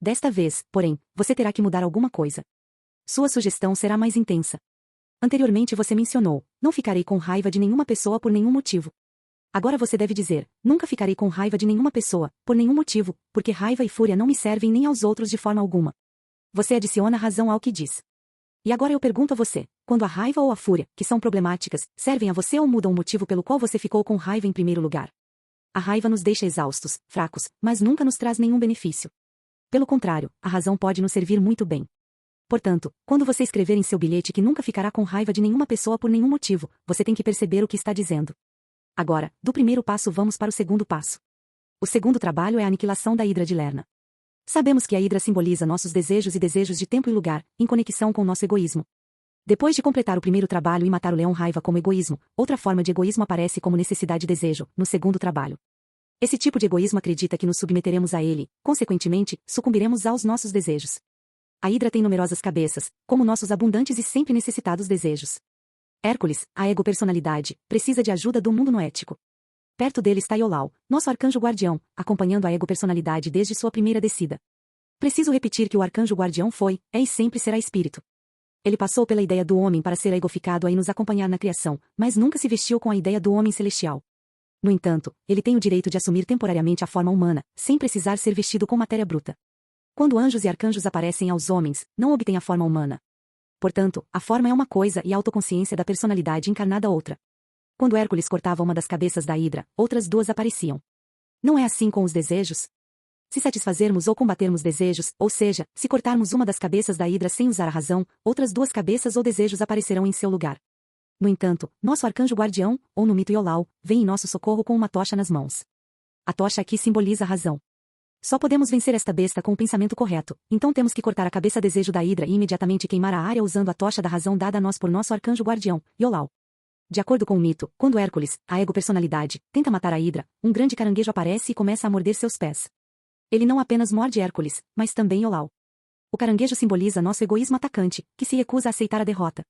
S1: Desta vez, porém, você terá que mudar alguma coisa. Sua sugestão será mais intensa. Anteriormente você mencionou: não ficarei com raiva de nenhuma pessoa por nenhum motivo. Agora você deve dizer: nunca ficarei com raiva de nenhuma pessoa, por nenhum motivo, porque raiva e fúria não me servem nem aos outros de forma alguma. Você adiciona razão ao que diz. E agora eu pergunto a você: quando a raiva ou a fúria, que são problemáticas, servem a você ou mudam o motivo pelo qual você ficou com raiva em primeiro lugar? A raiva nos deixa exaustos, fracos, mas nunca nos traz nenhum benefício. Pelo contrário, a razão pode nos servir muito bem. Portanto, quando você escrever em seu bilhete que nunca ficará com raiva de nenhuma pessoa por nenhum motivo, você tem que perceber o que está dizendo. Agora, do primeiro passo vamos para o segundo passo. O segundo trabalho é a aniquilação da Hidra de Lerna. Sabemos que a Hidra simboliza nossos desejos e desejos de tempo e lugar, em conexão com nosso egoísmo. Depois de completar o primeiro trabalho e matar o leão raiva como egoísmo, outra forma de egoísmo aparece como necessidade e desejo, no segundo trabalho. Esse tipo de egoísmo acredita que nos submeteremos a ele, consequentemente, sucumbiremos aos nossos desejos. A Hidra tem numerosas cabeças, como nossos abundantes e sempre necessitados desejos. Hércules, a ego-personalidade, precisa de ajuda do mundo noético. Perto dele está Iolau, nosso arcanjo guardião, acompanhando a ego-personalidade desde sua primeira descida. Preciso repetir que o arcanjo guardião foi, é e sempre será espírito. Ele passou pela ideia do homem para ser egoficado e nos acompanhar na criação, mas nunca se vestiu com a ideia do homem celestial. No entanto, ele tem o direito de assumir temporariamente a forma humana, sem precisar ser vestido com matéria bruta. Quando anjos e arcanjos aparecem aos homens, não obtêm a forma humana. Portanto, a forma é uma coisa e a autoconsciência da personalidade encarnada outra. Quando Hércules cortava uma das cabeças da hidra, outras duas apareciam. Não é assim com os desejos? Se satisfazermos ou combatermos desejos, ou seja, se cortarmos uma das cabeças da hidra sem usar a razão, outras duas cabeças ou desejos aparecerão em seu lugar. No entanto, nosso arcanjo guardião, ou no mito Iolau, vem em nosso socorro com uma tocha nas mãos. A tocha aqui simboliza a razão. Só podemos vencer esta besta com o pensamento correto, então temos que cortar a cabeça desejo da hidra e imediatamente queimar a área usando a tocha da razão dada a nós por nosso arcanjo guardião, Iolau. De acordo com o mito, quando Hércules, a ego-personalidade, tenta matar a hidra, um grande caranguejo aparece e começa a morder seus pés. Ele não apenas morde Hércules, mas também Iolau. O caranguejo simboliza nosso egoísmo atacante, que se recusa a aceitar a derrota.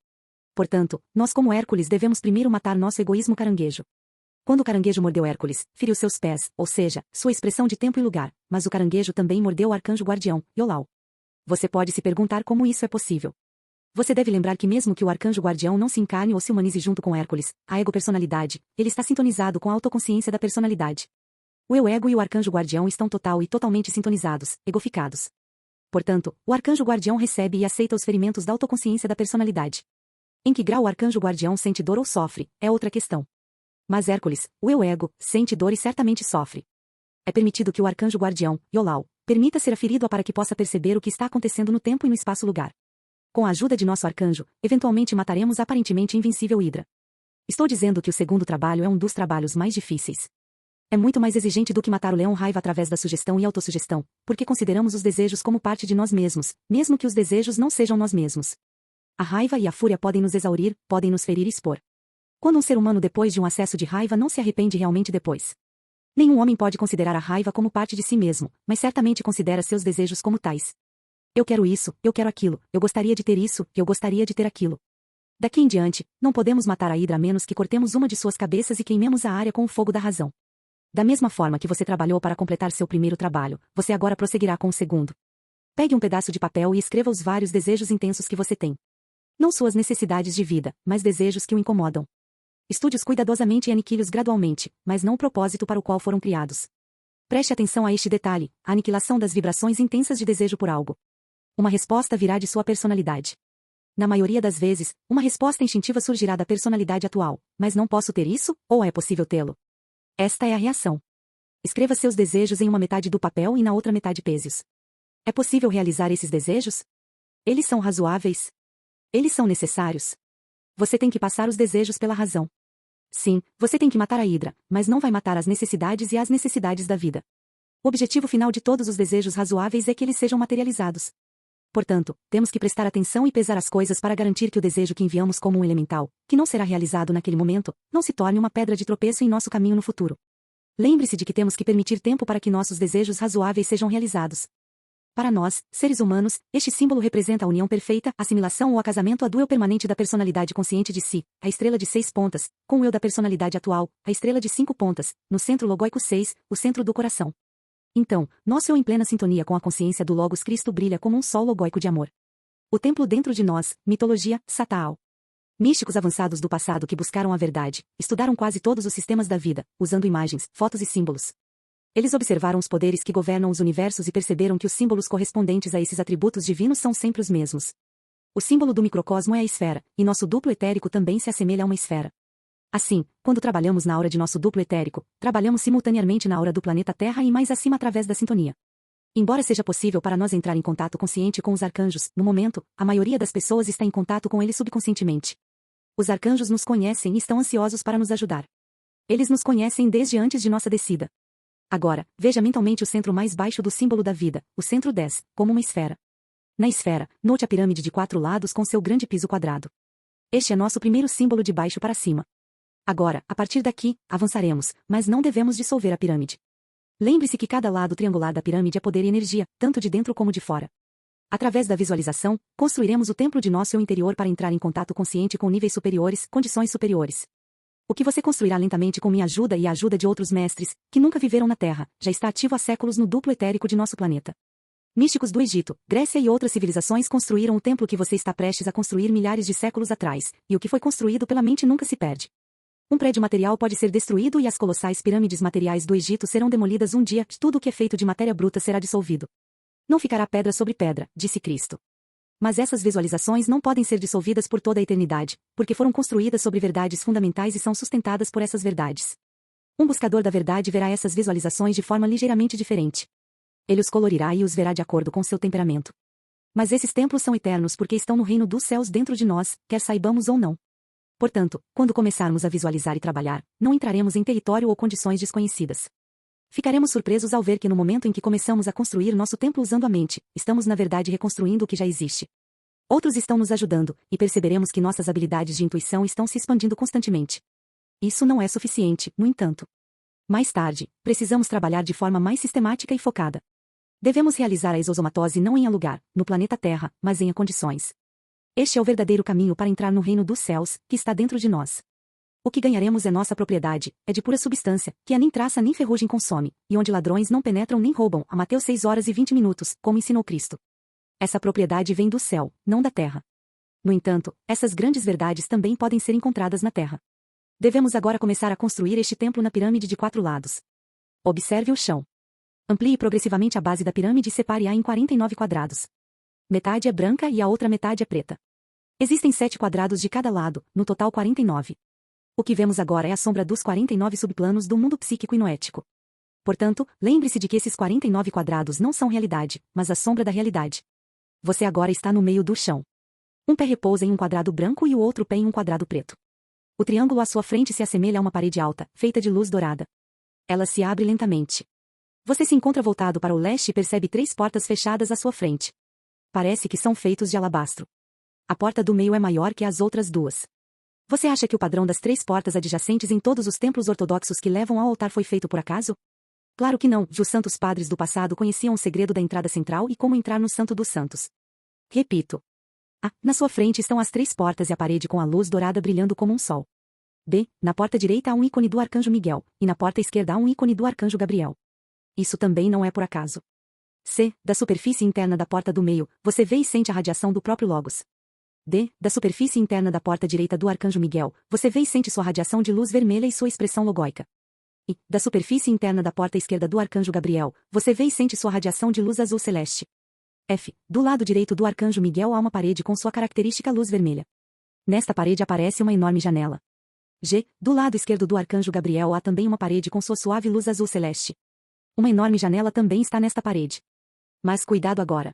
S1: Portanto, nós como Hércules devemos primeiro matar nosso egoísmo caranguejo. Quando o caranguejo mordeu Hércules, feriu seus pés, ou seja, sua expressão de tempo e lugar, mas o caranguejo também mordeu o arcanjo guardião, Iolau. Você pode se perguntar como isso é possível. Você deve lembrar que mesmo que o arcanjo guardião não se encarne ou se humanize junto com Hércules, a ego-personalidade, ele está sintonizado com a autoconsciência da personalidade. O eu-ego e o arcanjo guardião estão total e totalmente sintonizados, egoficados. Portanto, o arcanjo guardião recebe e aceita os ferimentos da autoconsciência da personalidade. Em que grau o arcanjo guardião sente dor ou sofre, é outra questão. Mas Hércules, o eu-ego, sente dor e certamente sofre. É permitido que o arcanjo guardião, Iolau, permita ser aferido para que possa perceber o que está acontecendo no tempo e no espaço-lugar. Com a ajuda de nosso arcanjo, eventualmente mataremos a aparentemente invencível hidra. Estou dizendo que o segundo trabalho é um dos trabalhos mais difíceis. É muito mais exigente do que matar o leão-raiva através da sugestão e autossugestão, porque consideramos os desejos como parte de nós mesmos, mesmo que os desejos não sejam nós mesmos. A raiva e a fúria podem nos exaurir, podem nos ferir e expor. Quando um ser humano depois de um acesso de raiva não se arrepende realmente depois. Nenhum homem pode considerar a raiva como parte de si mesmo, mas certamente considera seus desejos como tais. Eu quero isso, eu quero aquilo, eu gostaria de ter isso, eu gostaria de ter aquilo. Daqui em diante, não podemos matar a hidra a menos que cortemos uma de suas cabeças e queimemos a área com o fogo da razão. Da mesma forma que você trabalhou para completar seu primeiro trabalho, você agora prosseguirá com o segundo. Pegue um pedaço de papel e escreva os vários desejos intensos que você tem. Não suas necessidades de vida, mas desejos que o incomodam. Estude-os cuidadosamente e aniquile-os gradualmente, mas não o propósito para o qual foram criados. Preste atenção a este detalhe, a aniquilação das vibrações intensas de desejo por algo. Uma resposta virá de sua personalidade. Na maioria das vezes, uma resposta instintiva surgirá da personalidade atual, mas não posso ter isso, ou é possível tê-lo? Esta é a reação. Escreva seus desejos em uma metade do papel e na outra metade pese-os. É possível realizar esses desejos? Eles são razoáveis? Eles são necessários? Você tem que passar os desejos pela razão. Sim, você tem que matar a hidra, mas não vai matar as necessidades e as necessidades da vida. O objetivo final de todos os desejos razoáveis é que eles sejam materializados. Portanto, temos que prestar atenção e pesar as coisas para garantir que o desejo que enviamos como um elemental, que não será realizado naquele momento, não se torne uma pedra de tropeço em nosso caminho no futuro. Lembre-se de que temos que permitir tempo para que nossos desejos razoáveis sejam realizados. Para nós, seres humanos, este símbolo representa a união perfeita, a assimilação ou acasamento a do eu permanente da personalidade consciente de si, a estrela de 6 pontas, com o eu da personalidade atual, a estrela de 5 pontas, no centro logóico 6, o centro do coração. Então, nosso eu em plena sintonia com a consciência do Logos Cristo brilha como um sol logóico de amor. O templo dentro de nós, mitologia, Sataal. Místicos avançados do passado que buscaram a verdade, estudaram quase todos os sistemas da vida, usando imagens, fotos e símbolos. Eles observaram os poderes que governam os universos e perceberam que os símbolos correspondentes a esses atributos divinos são sempre os mesmos. O símbolo do microcosmo é a esfera, e nosso duplo etérico também se assemelha a uma esfera. Assim, quando trabalhamos na aura de nosso duplo etérico, trabalhamos simultaneamente na aura do planeta Terra e mais acima através da sintonia. Embora seja possível para nós entrar em contato consciente com os arcanjos, no momento, a maioria das pessoas está em contato com eles subconscientemente. Os arcanjos nos conhecem e estão ansiosos para nos ajudar. Eles nos conhecem desde antes de nossa descida. Agora, veja mentalmente o centro mais baixo do símbolo da vida, o centro 10, como uma esfera. Na esfera, note a pirâmide de 4 lados com seu grande piso quadrado. Este é nosso primeiro símbolo de baixo para cima. Agora, a partir daqui, avançaremos, mas não devemos dissolver a pirâmide. Lembre-se que cada lado triangular da pirâmide é poder e energia, tanto de dentro como de fora. Através da visualização, construiremos o templo de nosso eu interior para entrar em contato consciente com níveis superiores, condições superiores. O que você construirá lentamente com minha ajuda e a ajuda de outros mestres, que nunca viveram na Terra, já está ativo há séculos no duplo etérico de nosso planeta. Místicos do Egito, Grécia e outras civilizações construíram o templo que você está prestes a construir milhares de séculos atrás, e o que foi construído pela mente nunca se perde. Um prédio material pode ser destruído e as colossais pirâmides materiais do Egito serão demolidas um dia, tudo o que é feito de matéria bruta será dissolvido. Não ficará pedra sobre pedra, disse Cristo. Mas essas visualizações não podem ser dissolvidas por toda a eternidade, porque foram construídas sobre verdades fundamentais e são sustentadas por essas verdades. Um buscador da verdade verá essas visualizações de forma ligeiramente diferente. Ele os colorirá e os verá de acordo com seu temperamento. Mas esses templos são eternos porque estão no reino dos céus dentro de nós, quer saibamos ou não. Portanto, quando começarmos a visualizar e trabalhar, não entraremos em território ou condições desconhecidas. Ficaremos surpresos ao ver que no momento em que começamos a construir nosso templo usando a mente, estamos na verdade reconstruindo o que já existe. Outros estão nos ajudando, e perceberemos que nossas habilidades de intuição estão se expandindo constantemente. Isso não é suficiente, no entanto. Mais tarde, precisamos trabalhar de forma mais sistemática e focada. Devemos realizar a exosomatose não em lugar, no planeta Terra, mas em condições. Este é o verdadeiro caminho para entrar no reino dos céus, que está dentro de nós. O que ganharemos é nossa propriedade, é de pura substância, que a nem traça nem ferrugem consome, e onde ladrões não penetram nem roubam, a Mateus 6 horas e 20 minutos, como ensinou Cristo. Essa propriedade vem do céu, não da terra. No entanto, essas grandes verdades também podem ser encontradas na terra. Devemos agora começar a construir este templo na pirâmide de 4 lados. Observe o chão. Amplie progressivamente a base da pirâmide e separe-a em 49 quadrados. Metade é branca e a outra metade é preta. Existem 7 quadrados de cada lado, no total 49. O que vemos agora é a sombra dos 49 subplanos do mundo psíquico e noético. Portanto, lembre-se de que esses 49 quadrados não são realidade, mas a sombra da realidade. Você agora está no meio do chão. Um pé repousa em um quadrado branco e o outro pé em um quadrado preto. O triângulo à sua frente se assemelha a uma parede alta, feita de luz dourada. Ela se abre lentamente. Você se encontra voltado para o leste e percebe 3 portas fechadas à sua frente. Parece que são feitos de alabastro. A porta do meio é maior que as outras 2. Você acha que o padrão das 3 portas adjacentes em todos os templos ortodoxos que levam ao altar foi feito por acaso? Claro que não, os santos padres do passado conheciam o segredo da entrada central e como entrar no Santo dos Santos. Repito. A. Na sua frente estão as 3 portas e a parede com a luz dourada brilhando como um sol. B. Na porta direita há um ícone do arcanjo Miguel, e na porta esquerda há um ícone do arcanjo Gabriel. Isso também não é por acaso. C. Da superfície interna da porta do meio, você vê e sente a radiação do próprio Logos. D. Da superfície interna da porta direita do arcanjo Miguel, você vê e sente sua radiação de luz vermelha e sua expressão logóica. E, da superfície interna da porta esquerda do arcanjo Gabriel, você vê e sente sua radiação de luz azul celeste. F. Do lado direito do arcanjo Miguel há uma parede com sua característica luz vermelha. Nesta parede aparece uma enorme janela. G. Do lado esquerdo do arcanjo Gabriel há também uma parede com sua suave luz azul celeste. Uma enorme janela também está nesta parede. Mas cuidado agora.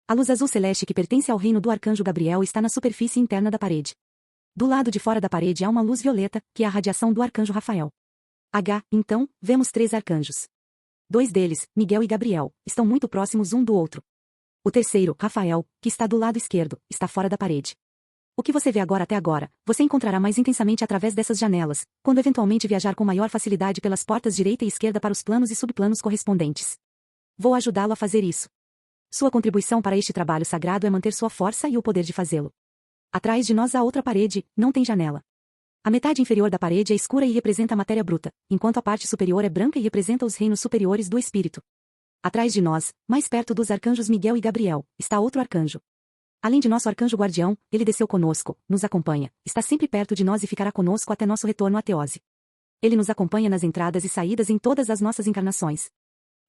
S1: A luz azul celeste que pertence ao reino do arcanjo Gabriel está na superfície interna da parede. Do lado de fora da parede há uma luz violeta, que é a radiação do arcanjo Rafael. H. Então, vemos 3 arcanjos. 2 deles, Miguel e Gabriel, estão muito próximos um do outro. O terceiro, Rafael, que está do lado esquerdo, está fora da parede. O que você vê agora até agora, você encontrará mais intensamente através dessas janelas, quando eventualmente viajar com maior facilidade pelas portas direita e esquerda para os planos e subplanos correspondentes. Vou ajudá-lo a fazer isso. Sua contribuição para este trabalho sagrado é manter sua força e o poder de fazê-lo. Atrás de nós há outra parede, não tem janela. A metade inferior da parede é escura e representa a matéria bruta, enquanto a parte superior é branca e representa os reinos superiores do espírito. Atrás de nós, mais perto dos arcanjos Miguel e Gabriel, está outro arcanjo. Além de nosso arcanjo guardião, ele desceu conosco, nos acompanha, está sempre perto de nós e ficará conosco até nosso retorno à teose. Ele nos acompanha nas entradas e saídas em todas as nossas encarnações.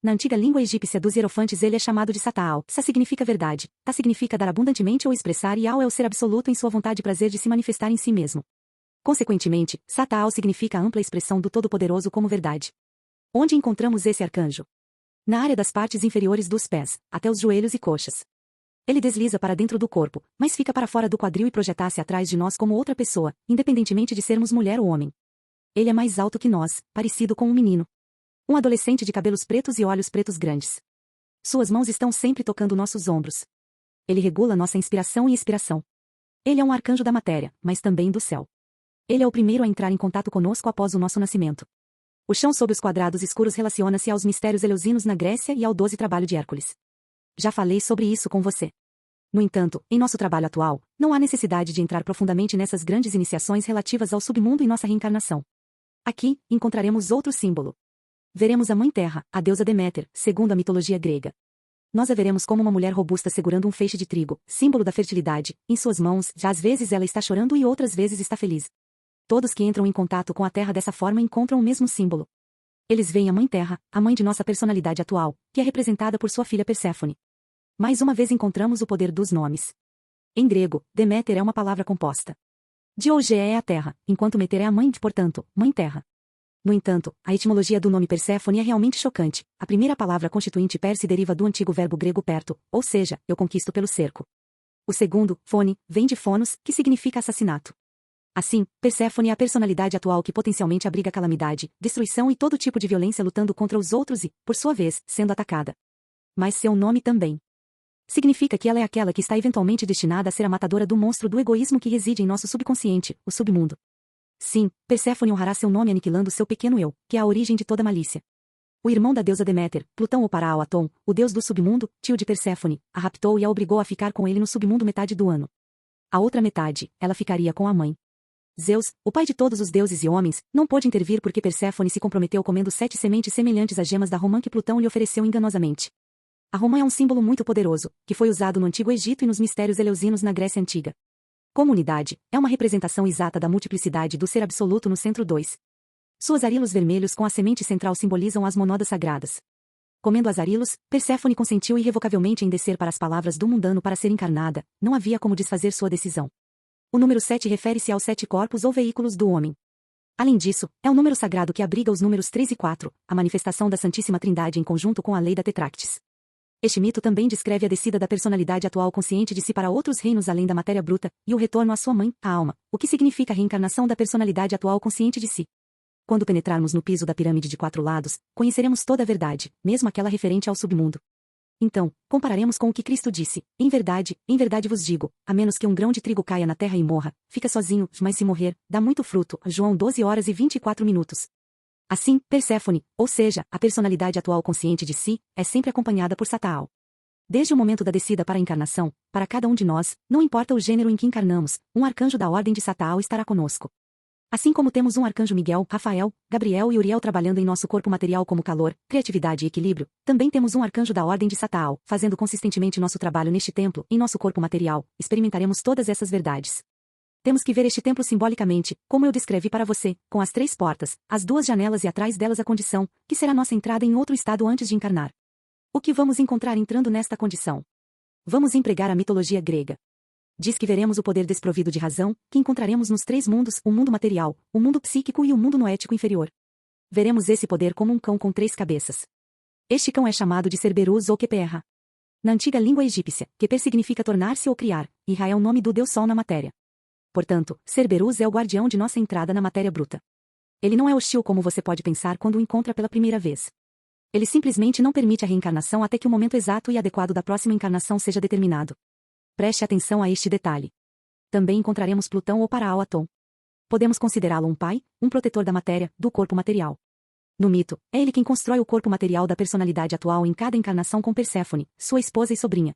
S1: Na antiga língua egípcia dos hierofantes ele é chamado de Sataal. Sa significa verdade, Ta significa dar abundantemente ou expressar e Al é o ser absoluto em sua vontade e prazer de se manifestar em si mesmo. Consequentemente, Sataal significa a ampla expressão do Todo-Poderoso como verdade. Onde encontramos esse arcanjo? Na área das partes inferiores dos pés, até os joelhos e coxas. Ele desliza para dentro do corpo, mas fica para fora do quadril e projeta-se atrás de nós como outra pessoa, independentemente de sermos mulher ou homem. Ele é mais alto que nós, parecido com um menino. Um adolescente de cabelos pretos e olhos pretos grandes. Suas mãos estão sempre tocando nossos ombros. Ele regula nossa inspiração e expiração. Ele é um arcanjo da matéria, mas também do céu. Ele é o primeiro a entrar em contato conosco após o nosso nascimento. O chão sob os quadrados escuros relaciona-se aos mistérios eleusinos na Grécia e ao 12 trabalho de Hércules. Já falei sobre isso com você. No entanto, em nosso trabalho atual, não há necessidade de entrar profundamente nessas grandes iniciações relativas ao submundo e nossa reencarnação. Aqui, encontraremos outro símbolo. Veremos a Mãe Terra, a deusa Deméter, segundo a mitologia grega. Nós a veremos como uma mulher robusta segurando um feixe de trigo, símbolo da fertilidade, em suas mãos, já às vezes ela está chorando e outras vezes está feliz. Todos que entram em contato com a Terra dessa forma encontram o mesmo símbolo. Eles veem a Mãe Terra, a mãe de nossa personalidade atual, que é representada por sua filha Perséfone. Mais uma vez encontramos o poder dos nomes. Em grego, Deméter é uma palavra composta. Diogé é a terra, enquanto Meter é a mãe, portanto, mãe terra. No entanto, a etimologia do nome Perséfone é realmente chocante. A primeira palavra constituinte per se deriva do antigo verbo grego perto, ou seja, eu conquisto pelo cerco. O segundo, fone, vem de fonos, que significa assassinato. Assim, Perséfone é a personalidade atual que potencialmente abriga calamidade, destruição e todo tipo de violência lutando contra os outros e, por sua vez, sendo atacada. Mas seu nome também significa que ela é aquela que está eventualmente destinada a ser a matadora do monstro do egoísmo que reside em nosso subconsciente, o submundo. Sim, Perséfone honrará seu nome aniquilando seu pequeno eu, que é a origem de toda malícia. O irmão da deusa Deméter, Plutão ou Paraão Atom, o deus do submundo, tio de Perséfone, a raptou e a obrigou a ficar com ele no submundo metade do ano. A outra metade, ela ficaria com a mãe. Zeus, o pai de todos os deuses e homens, não pôde intervir porque Perséfone se comprometeu comendo 7 sementes semelhantes às gemas da romã que Plutão lhe ofereceu enganosamente. A romã é um símbolo muito poderoso, que foi usado no Antigo Egito e nos mistérios eleusinos na Grécia Antiga. Como unidade, é uma representação exata da multiplicidade do ser absoluto no centro 2. Suas arilos vermelhos com a semente central simbolizam as monodas sagradas. Comendo as arilos, Perséfone consentiu irrevocavelmente em descer para as palavras do mundano para ser encarnada, não havia como desfazer sua decisão. O número 7 refere-se aos 7 corpos ou veículos do homem. Além disso, é o número sagrado que abriga os números 3 e 4, a manifestação da Santíssima Trindade em conjunto com a lei da Tetractis. Este mito também descreve a descida da personalidade atual consciente de si para outros reinos além da matéria bruta, e o retorno à sua mãe, a alma, o que significa a reencarnação da personalidade atual consciente de si. Quando penetrarmos no piso da pirâmide de 4 lados, conheceremos toda a verdade, mesmo aquela referente ao submundo. Então, compararemos com o que Cristo disse: em verdade vos digo, a menos que um grão de trigo caia na terra e morra, fica sozinho, mas se morrer, dá muito fruto. João 12 horas e 24 minutos. Assim, Perséfone, ou seja, a personalidade atual consciente de si, é sempre acompanhada por Sataal. Desde o momento da descida para a encarnação, para cada um de nós, não importa o gênero em que encarnamos, um arcanjo da ordem de Sataal estará conosco. Assim como temos um arcanjo Miguel, Rafael, Gabriel e Uriel trabalhando em nosso corpo material como calor, criatividade e equilíbrio, também temos um arcanjo da ordem de Sataal, fazendo consistentemente nosso trabalho neste templo, em nosso corpo material, experimentaremos todas essas verdades. Temos que ver este templo simbolicamente, como eu descrevi para você, com as 3 portas, as 2 janelas e atrás delas a condição, que será nossa entrada em outro estado antes de encarnar. O que vamos encontrar entrando nesta condição? Vamos empregar a mitologia grega. Diz que veremos o poder desprovido de razão, que encontraremos nos 3 mundos, o mundo material, o mundo psíquico e o mundo noético inferior. Veremos esse poder como um cão com 3 cabeças. Este cão é chamado de Cerberus ou Keperra. Na antiga língua egípcia, Keper significa tornar-se ou criar, e Ra é o nome do Deus Sol na matéria. Portanto, Cerberus é o guardião de nossa entrada na matéria bruta. Ele não é hostil como você pode pensar quando o encontra pela primeira vez. Ele simplesmente não permite a reencarnação até que o momento exato e adequado da próxima encarnação seja determinado. Preste atenção a este detalhe. Também encontraremos Plutão ou Paraão Atom. Podemos considerá-lo um pai, um protetor da matéria, do corpo material. No mito, é ele quem constrói o corpo material da personalidade atual em cada encarnação com Perséfone, sua esposa e sobrinha.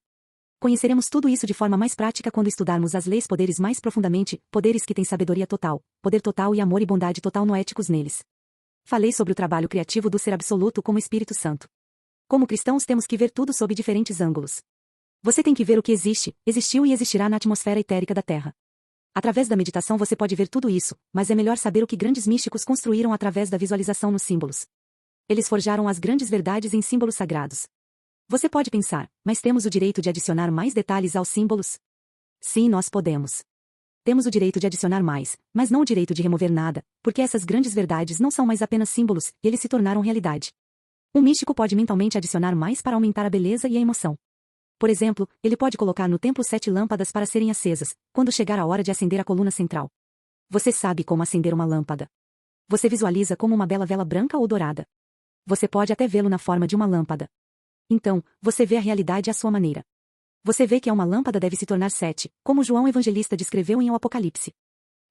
S1: Conheceremos tudo isso de forma mais prática quando estudarmos as leis poderes mais profundamente, poderes que têm sabedoria total, poder total e amor e bondade total noéticos neles. Falei sobre o trabalho criativo do Ser Absoluto como Espírito Santo. Como cristãos temos que ver tudo sob diferentes ângulos. Você tem que ver o que existe, existiu e existirá na atmosfera etérica da Terra. Através da meditação você pode ver tudo isso, mas é melhor saber o que grandes místicos construíram através da visualização nos símbolos. Eles forjaram as grandes verdades em símbolos sagrados. Você pode pensar, mas temos o direito de adicionar mais detalhes aos símbolos? Sim, nós podemos. Temos o direito de adicionar mais, mas não o direito de remover nada, porque essas grandes verdades não são mais apenas símbolos, e eles se tornaram realidade. Um místico pode mentalmente adicionar mais para aumentar a beleza e a emoção. Por exemplo, ele pode colocar no templo 7 lâmpadas para serem acesas, quando chegar a hora de acender a coluna central. Você sabe como acender uma lâmpada. Você visualiza como uma bela vela branca ou dourada. Você pode até vê-lo na forma de uma lâmpada. Então, você vê a realidade à sua maneira. Você vê que uma lâmpada deve se tornar 7, como João Evangelista descreveu em O Apocalipse.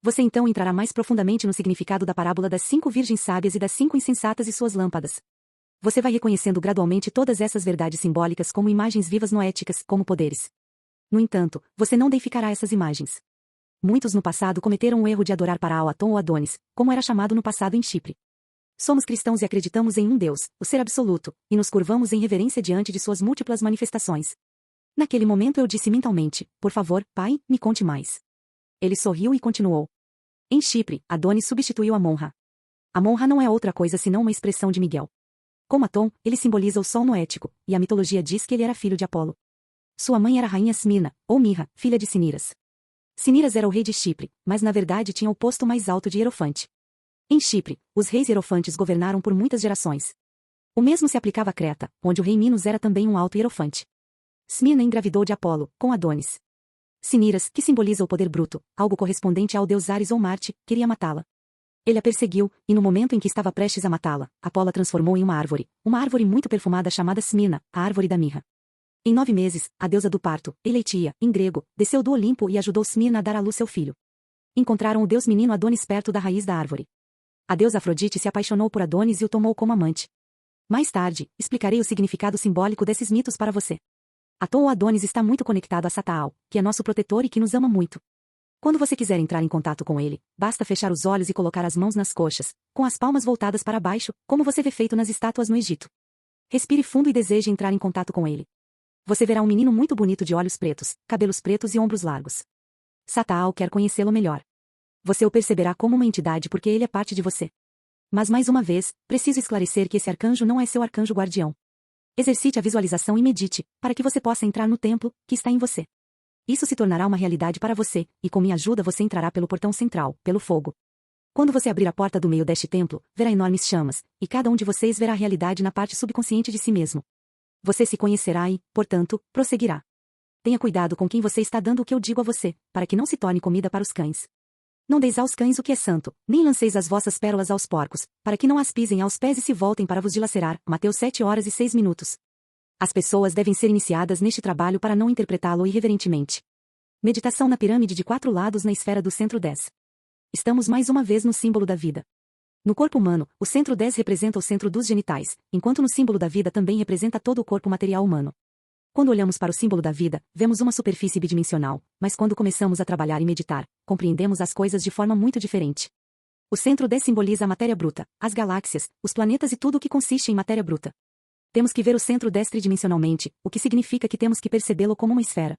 S1: Você então entrará mais profundamente no significado da parábola das 5 virgens sábias e das 5 insensatas e suas lâmpadas. Você vai reconhecendo gradualmente todas essas verdades simbólicas como imagens vivas noéticas, como poderes. No entanto, você não deificará essas imagens. Muitos no passado cometeram o erro de adorar Paraão Atom ou Adonis, como era chamado no passado em Chipre. Somos cristãos e acreditamos em um Deus, o Ser Absoluto, e nos curvamos em reverência diante de suas múltiplas manifestações. Naquele momento eu disse mentalmente, por favor, pai, me conte mais. Ele sorriu e continuou. Em Chipre, Adonis substituiu Amon-Ra. Amon-Ra não é outra coisa senão uma expressão de Miguel. Como Atom, ele simboliza o sol noético, e a mitologia diz que ele era filho de Apolo. Sua mãe era a rainha Smina, ou Mirra, filha de Ciniras. Ciniras era o rei de Chipre, mas na verdade tinha o posto mais alto de Hierofante. Em Chipre, os reis hierofantes governaram por muitas gerações. O mesmo se aplicava a Creta, onde o rei Minos era também um alto hierofante. Smina engravidou de Apolo, com Adonis. Ciniras, que simboliza o poder bruto, algo correspondente ao deus Ares ou Marte, queria matá-la. Ele a perseguiu, e no momento em que estava prestes a matá-la, Apolo a transformou em uma árvore muito perfumada chamada Smina, a árvore da mirra. Em 9 meses, a deusa do parto, Eleitia, em grego, desceu do Olimpo e ajudou Smina a dar à luz seu filho. Encontraram o deus menino Adonis perto da raiz da árvore. A deusa Afrodite se apaixonou por Adonis e o tomou como amante. Mais tarde, explicarei o significado simbólico desses mitos para você. À toa Adonis está muito conectado a Sataal, que é nosso protetor e que nos ama muito. Quando você quiser entrar em contato com ele, basta fechar os olhos e colocar as mãos nas coxas, com as palmas voltadas para baixo, como você vê feito nas estátuas no Egito. Respire fundo e deseje entrar em contato com ele. Você verá um menino muito bonito de olhos pretos, cabelos pretos e ombros largos. Sataal quer conhecê-lo melhor. Você o perceberá como uma entidade porque ele é parte de você. Mas mais uma vez, preciso esclarecer que esse arcanjo não é seu arcanjo guardião. Exercite a visualização e medite, para que você possa entrar no templo, que está em você. Isso se tornará uma realidade para você, e com minha ajuda você entrará pelo portão central, pelo fogo. Quando você abrir a porta do meio deste templo, verá enormes chamas, e cada um de vocês verá a realidade na parte subconsciente de si mesmo. Você se conhecerá e, portanto, prosseguirá. Tenha cuidado com quem você está dando o que eu digo a você, para que não se torne comida para os cães. Não deis aos cães o que é santo, nem lanceis as vossas pérolas aos porcos, para que não as pisem aos pés e se voltem para vos dilacerar. Mateus 7 horas e 6 minutos. As pessoas devem ser iniciadas neste trabalho para não interpretá-lo irreverentemente. Meditação na pirâmide de 4 lados na esfera do centro 10. Estamos mais uma vez no símbolo da vida. No corpo humano, o centro 10 representa o centro dos genitais, enquanto no símbolo da vida também representa todo o corpo material humano. Quando olhamos para o símbolo da vida, vemos uma superfície bidimensional, mas quando começamos a trabalhar e meditar, compreendemos as coisas de forma muito diferente. O centro 10 simboliza a matéria bruta, as galáxias, os planetas e tudo o que consiste em matéria bruta. Temos que ver o centro 10 tridimensionalmente, o que significa que temos que percebê-lo como uma esfera.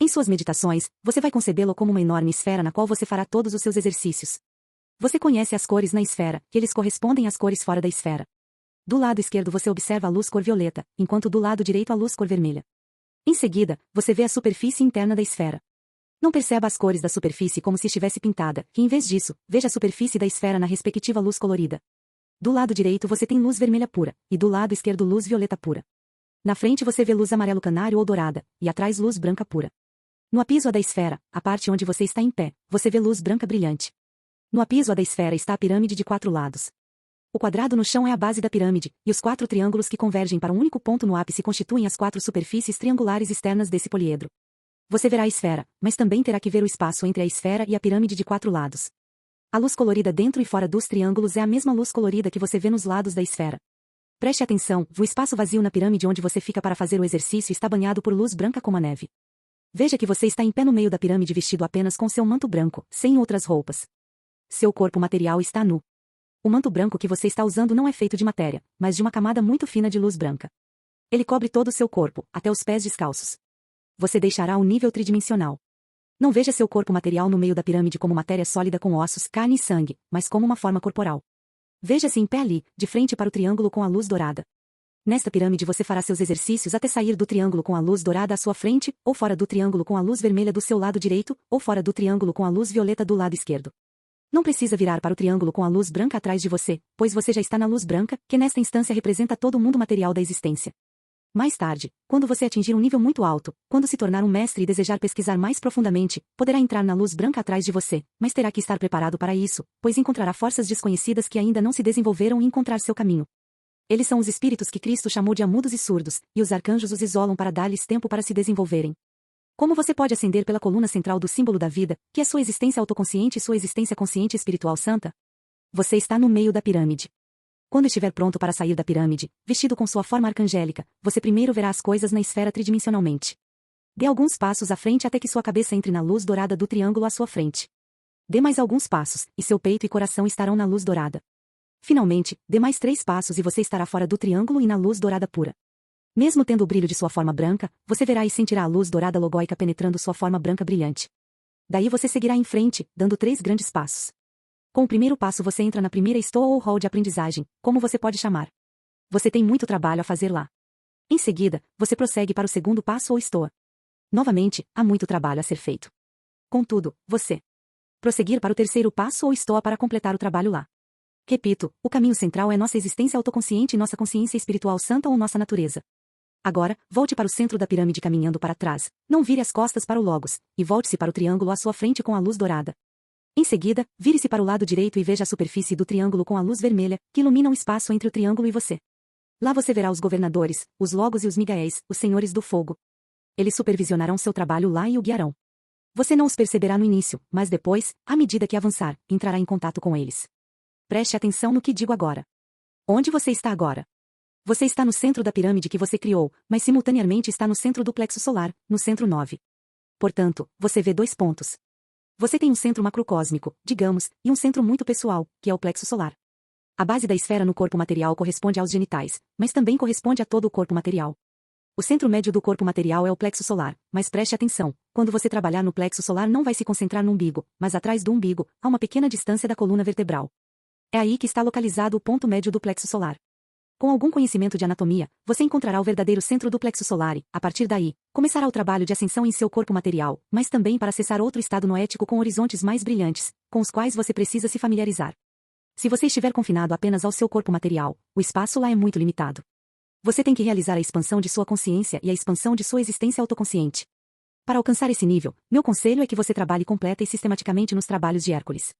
S1: Em suas meditações, você vai concebê-lo como uma enorme esfera na qual você fará todos os seus exercícios. Você conhece as cores na esfera, que eles correspondem às cores fora da esfera. Do lado esquerdo você observa a luz cor violeta, enquanto do lado direito a luz cor vermelha. Em seguida, você vê a superfície interna da esfera. Não perceba as cores da superfície como se estivesse pintada, e em vez disso, veja a superfície da esfera na respectiva luz colorida. Do lado direito você tem luz vermelha pura, e do lado esquerdo luz violeta pura. Na frente você vê luz amarelo canário ou dourada, e atrás luz branca pura. No apiso da esfera, a parte onde você está em pé, você vê luz branca brilhante. No apiso da esfera está a pirâmide de 4 lados. O quadrado no chão é a base da pirâmide, e os 4 triângulos que convergem para um único ponto no ápice constituem as 4 superfícies triangulares externas desse poliedro. Você verá a esfera, mas também terá que ver o espaço entre a esfera e a pirâmide de 4 lados. A luz colorida dentro e fora dos triângulos é a mesma luz colorida que você vê nos lados da esfera. Preste atenção, o espaço vazio na pirâmide onde você fica para fazer o exercício está banhado por luz branca como a neve. Veja que você está em pé no meio da pirâmide vestido apenas com seu manto branco, sem outras roupas. Seu corpo material está nu. O manto branco que você está usando não é feito de matéria, mas de uma camada muito fina de luz branca. Ele cobre todo o seu corpo, até os pés descalços. Você deixará o nível tridimensional. Não veja seu corpo material no meio da pirâmide como matéria sólida com ossos, carne e sangue, mas como uma forma corporal. Veja-se em pé ali, de frente para o triângulo com a luz dourada. Nesta pirâmide você fará seus exercícios até sair do triângulo com a luz dourada à sua frente, ou fora do triângulo com a luz vermelha do seu lado direito, ou fora do triângulo com a luz violeta do lado esquerdo. Não precisa virar para o triângulo com a luz branca atrás de você, pois você já está na luz branca, que nesta instância representa todo o mundo material da existência. Mais tarde, quando você atingir um nível muito alto, quando se tornar um mestre e desejar pesquisar mais profundamente, poderá entrar na luz branca atrás de você, mas terá que estar preparado para isso, pois encontrará forças desconhecidas que ainda não se desenvolveram e encontrar seu caminho. Eles são os espíritos que Cristo chamou de mudos e surdos, e os arcanjos os isolam para dar-lhes tempo para se desenvolverem. Como você pode ascender pela coluna central do símbolo da vida, que é sua existência autoconsciente e sua existência consciente espiritual santa? Você está no meio da pirâmide. Quando estiver pronto para sair da pirâmide, vestido com sua forma arcangélica, você primeiro verá as coisas na esfera tridimensionalmente. Dê alguns passos à frente até que sua cabeça entre na luz dourada do triângulo à sua frente. Dê mais alguns passos, e seu peito e coração estarão na luz dourada. Finalmente, dê mais 3 passos e você estará fora do triângulo e na luz dourada pura. Mesmo tendo o brilho de sua forma branca, você verá e sentirá a luz dourada logóica penetrando sua forma branca brilhante. Daí você seguirá em frente, dando 3 grandes passos. Com o primeiro passo você entra na primeira estoa ou hall de aprendizagem, como você pode chamar. Você tem muito trabalho a fazer lá. Em seguida, você prossegue para o segundo passo ou estoa. Novamente, há muito trabalho a ser feito. Contudo, você prosseguir para o terceiro passo ou estou para completar o trabalho lá? Repito, o caminho central é nossa existência autoconsciente e nossa consciência espiritual santa ou nossa natureza. Agora, volte para o centro da pirâmide caminhando para trás, não vire as costas para o Logos, e volte-se para o triângulo à sua frente com a luz dourada. Em seguida, vire-se para o lado direito e veja a superfície do triângulo com a luz vermelha, que ilumina o espaço entre o triângulo e você. Lá você verá os governadores, os Logos e os Migaéis, os senhores do fogo. Eles supervisionarão seu trabalho lá e o guiarão. Você não os perceberá no início, mas depois, à medida que avançar, entrará em contato com eles. Preste atenção no que digo agora. Onde você está agora? Você está no centro da pirâmide que você criou, mas simultaneamente está no centro do plexo solar, no centro 9. Portanto, você vê dois pontos. Você tem um centro macrocósmico, digamos, e um centro muito pessoal, que é o plexo solar. A base da esfera no corpo material corresponde aos genitais, mas também corresponde a todo o corpo material. O centro médio do corpo material é o plexo solar, mas preste atenção, quando você trabalhar no plexo solar não vai se concentrar no umbigo, mas atrás do umbigo, a uma pequena distância da coluna vertebral. É aí que está localizado o ponto médio do plexo solar. Com algum conhecimento de anatomia, você encontrará o verdadeiro centro do plexo solar e, a partir daí, começará o trabalho de ascensão em seu corpo material, mas também para acessar outro estado noético com horizontes mais brilhantes, com os quais você precisa se familiarizar. Se você estiver confinado apenas ao seu corpo material, o espaço lá é muito limitado. Você tem que realizar a expansão de sua consciência e a expansão de sua existência autoconsciente. Para alcançar esse nível, meu conselho é que você trabalhe completa e sistematicamente nos trabalhos de Hércules.